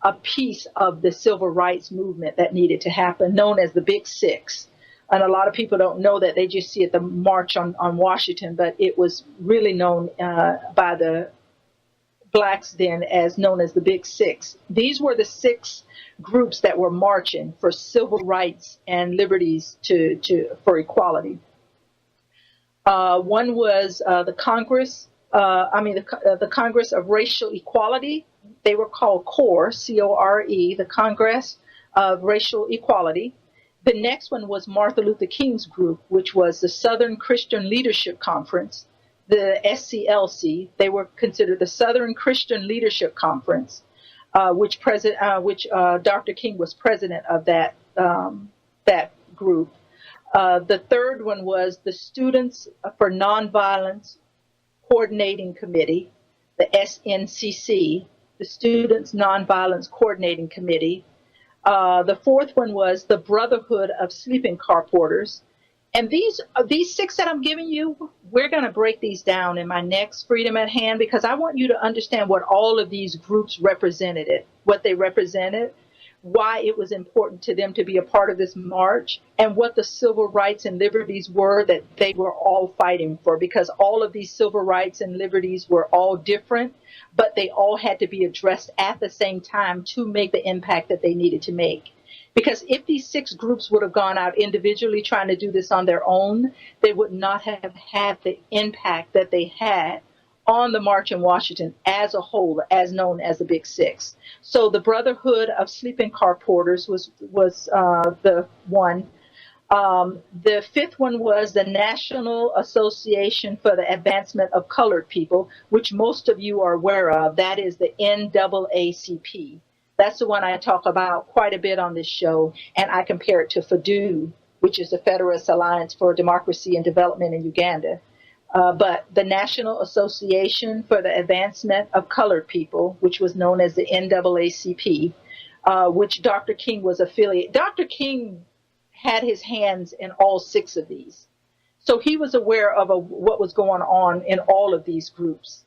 a piece of the civil rights movement that needed to happen, known as the Big Six. And a lot of people don't know that. They just see it the March on Washington, but it was really known by the blacks then as known as the Big Six. These were the six groups that were marching for civil rights and liberties for equality. One was the Congress, the Congress of Racial Equality. They were called CORE, C-O-R-E, the Congress of Racial Equality. The next one was Martin Luther King's group, which was the Southern Christian Leadership Conference, the SCLC. They were considered the Southern Christian Leadership Conference, which Dr. King was president of that group. The third one was the Students for Nonviolence Coordinating Committee, the SNCC, the Students Nonviolence Coordinating Committee. The fourth one was the Brotherhood of Sleeping Car Porters. And these six that I'm giving you, we're going to break these down in my next Freedom at Hand because I want you to understand what all of these groups represented, what they represented, why it was important to them to be a part of this march, and what the civil rights and liberties were that they were all fighting for, because all of these civil rights and liberties were all different, but they all had to be addressed at the same time to make the impact that they needed to make. Because if these six groups would have gone out individually trying to do this on their own, they would not have had the impact that they had on the March in Washington as a whole, as known as the Big Six. So the Brotherhood of Sleeping Car Porters was the one. The fifth one was the National Association for the Advancement of Colored People, which most of you are aware of. That is the NAACP. That's the one I talk about quite a bit on this show, and I compare it to FADU, which is the Federalist Alliance for Democracy and Development in Uganda. But the National Association for the Advancement of Colored People, which was known as the NAACP, which Dr. King was affiliated. Dr. King had his hands in all six of these. So he was aware of what was going on in all of these groups.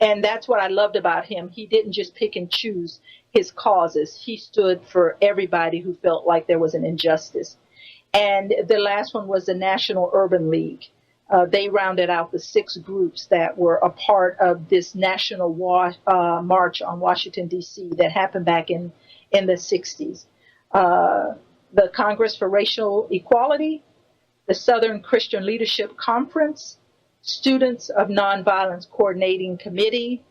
And that's what I loved about him. He didn't just pick and choose his causes. He stood for everybody who felt like there was an injustice. And the last one was the National Urban League. they rounded out the 6 groups that were a part of this national march on Washington, D.C. that happened back in the 60s. The Congress for Racial Equality, the Southern Christian Leadership Conference, Students of Nonviolence Coordinating Committee,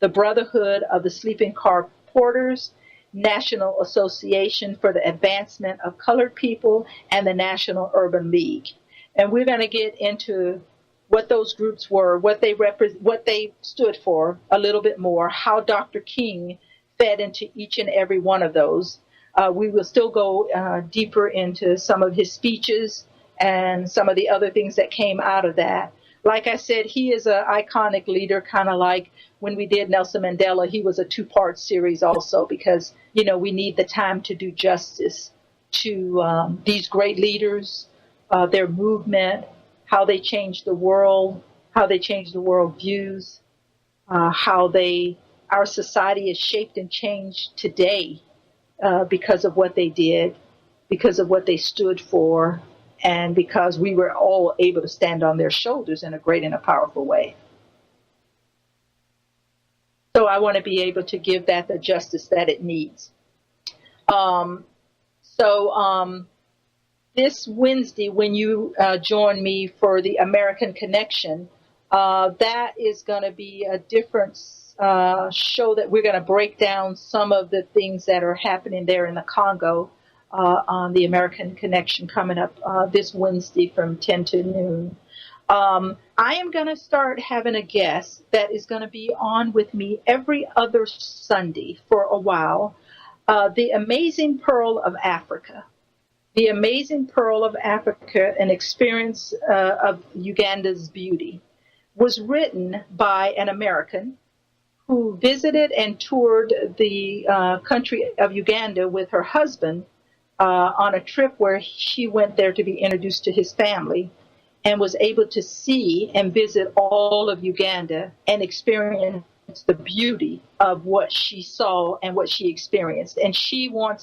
the Brotherhood of the Sleeping Car Porters, National Association for the Advancement of Colored People, and the National Urban League. And we're going to get into what those groups were, what they stood for a little bit more, how Dr. King fed into each and every one of those. We will still go deeper into some of his speeches and some of the other things that came out of that. Like I said, he is an iconic leader, kind of like when we did Nelson Mandela. He was a 2-part series also because, we need the time to do justice to these great leaders, their movement, how they changed the world, how they changed the world views, how our society is shaped and changed today because of what they did, because of what they stood for, and because we were all able to stand on their shoulders in a great and a powerful way. So I want to be able to give that the justice that it needs. This Wednesday, when you join me for the American Connection, that is going to be a different show that we're going to break down some of the things that are happening there in the Congo on the American Connection coming up this Wednesday from 10 to noon. I am going to start having a guest that is going to be on with me every other Sunday for a while. The Amazing Pearl of Africa. The Amazing Pearl of Africa, an experience of Uganda's beauty, was written by an American who visited and toured the country of Uganda with her husband on a trip where she went there to be introduced to his family and was able to see and visit all of Uganda and experience the beauty of what she saw and what she experienced. And she's going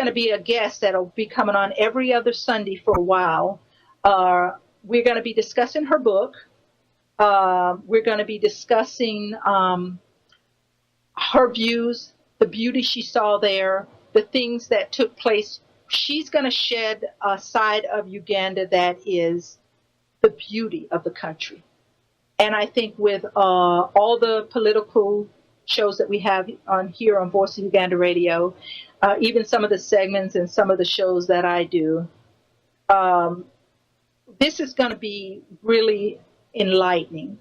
to be a guest that'll be coming on every other Sunday for a while. We're going to be discussing her book. We're going to be discussing her views, the beauty she saw there, the things that took place. She's going to shed a side of Uganda that is the beauty of the country. And I think with all the political shows that we have on here on Voice of Uganda Radio, even some of the segments and some of the shows that I do, this is going to be really enlightening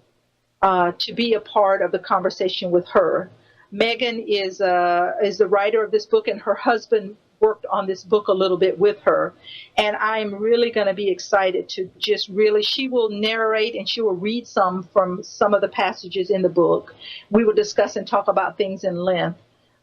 to be a part of the conversation with her. Megan is the writer of this book, and her husband worked on this book a little bit with her. And I'm really going to be excited to just really, she will narrate and she will read from some of the passages in the book. We will discuss and talk about things in length.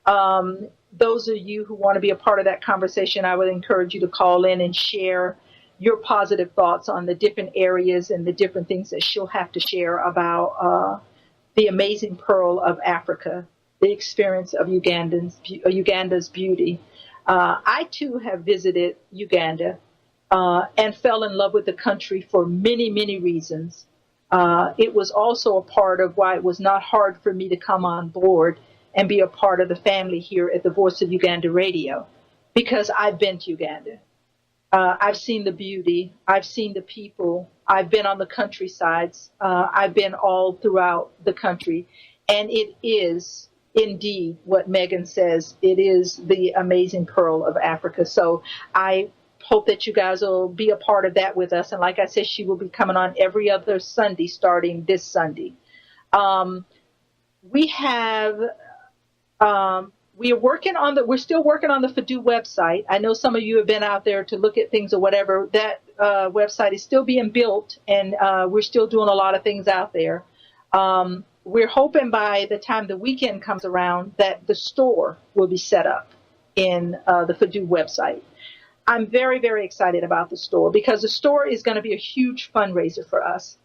Those of you who want to be a part of that conversation, I would encourage you to call in and share your positive thoughts on the different areas and the different things that she'll have to share about the amazing pearl of Africa, the experience of Uganda's beauty. I, too, have visited Uganda and fell in love with the country for many, many reasons. It was also a part of why it was not hard for me to come on board and be a part of the family here at the Voice of Uganda Radio, because I've been to Uganda. I've seen the beauty. I've seen the people. I've been on the countrysides. I've been all throughout the country. And it is indeed what Megan says. It is the amazing pearl of Africa. So I hope that you guys will be a part of that with us. And like I said, she will be coming on every other Sunday starting this Sunday. We're still working on the FADU website. I know some of you have been out there to look at things or whatever. That website is still being built, and we're still doing a lot of things out there. We're hoping by the time the weekend comes around that the store will be set up in the FADU website. I'm very, very excited about the store because the store is going to be a huge fundraiser for us.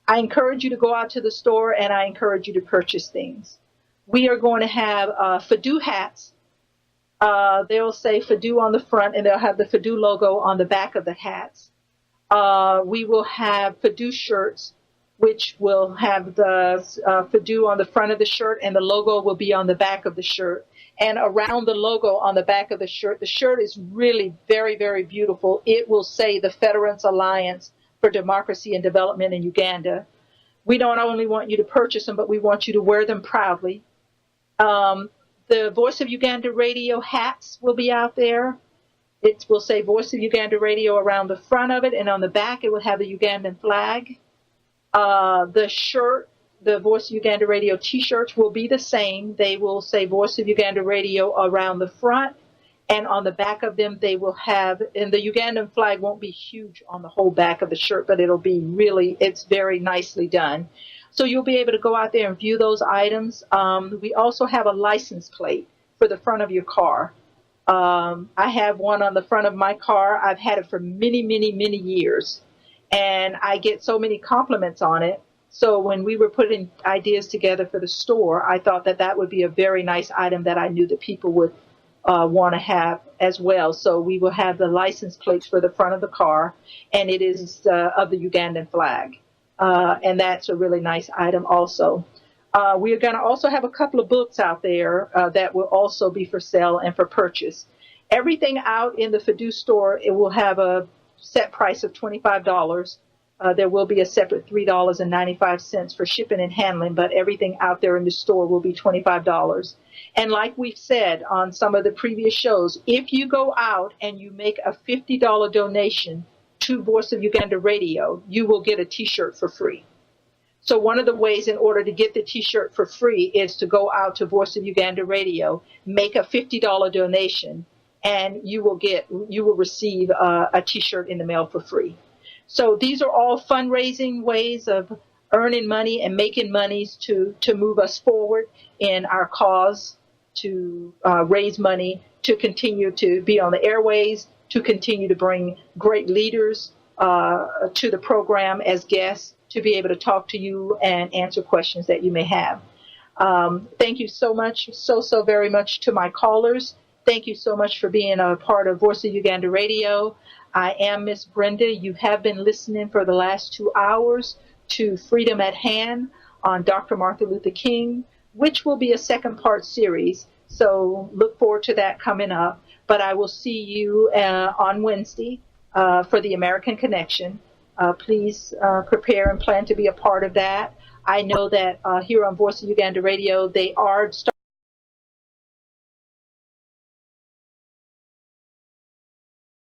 I encourage you to go out to the store, and I encourage you to purchase things. We are going to have FADU hats. They'll say FADU on the front, and they'll have the FADU logo on the back of the hats. We will have Fadu shirts, which will have the Fadu on the front of the shirt, and the logo will be on the back of the shirt. And around the logo on the back of the shirt is really very, very beautiful. It will say the Veterans Alliance for Democracy and Development in Uganda. We don't only want you to purchase them, but we want you to wear them proudly. The Voice of Uganda Radio hats will be out there. It will say Voice of Uganda Radio around the front of it, and on the back it will have the Ugandan flag. The shirt, the Voice of Uganda Radio T-shirts will be the same. They will say Voice of Uganda Radio around the front, and on the back of them they will have, and the Ugandan flag won't be huge on the whole back of the shirt, but it'll be really, it's very nicely done. So you'll be able to go out there and view those items. We also have a license plate for the front of your car. I have one on the front of my car. I've had it for many, many, many years, and I get so many compliments on it. So when we were putting ideas together for the store, I thought that that would be a very nice item that I knew that people would want to have as well. So we will have the license plates for the front of the car, and it is of the Ugandan flag. And that's a really nice item also. We are going to also have a couple of books out there that will also be for sale and for purchase. Everything out in the Fadu store, it will have a set price of $25. There will be a separate $3.95 for shipping and handling, but everything out there in the store will be $25. And like we've said on some of the previous shows, if you go out and you make a $50 donation to Voice of Uganda Radio, you will get a T-shirt for free. So one of the ways in order to get the T-shirt for free is to go out to Voice of Uganda Radio, make a $50 donation, and you will receive a T-shirt in the mail for free. So these are all fundraising ways of earning money and making monies to move us forward in our cause, to raise money, to continue to be on the airways, to continue to bring great leaders to the program as guests, to be able to talk to you and answer questions that you may have. Thank you so much, so very much to my callers. Thank you so much for being a part of Voice of Uganda Radio. I am Miss Brenda. You have been listening for the last 2 hours to Freedom at Hand on Dr. Martin Luther King, which will be a second part series. So look forward to that coming up. But I will see you on Wednesday for the American Connection. Please prepare and plan to be a part of that. I know that here on Voice of Uganda Radio, they are starting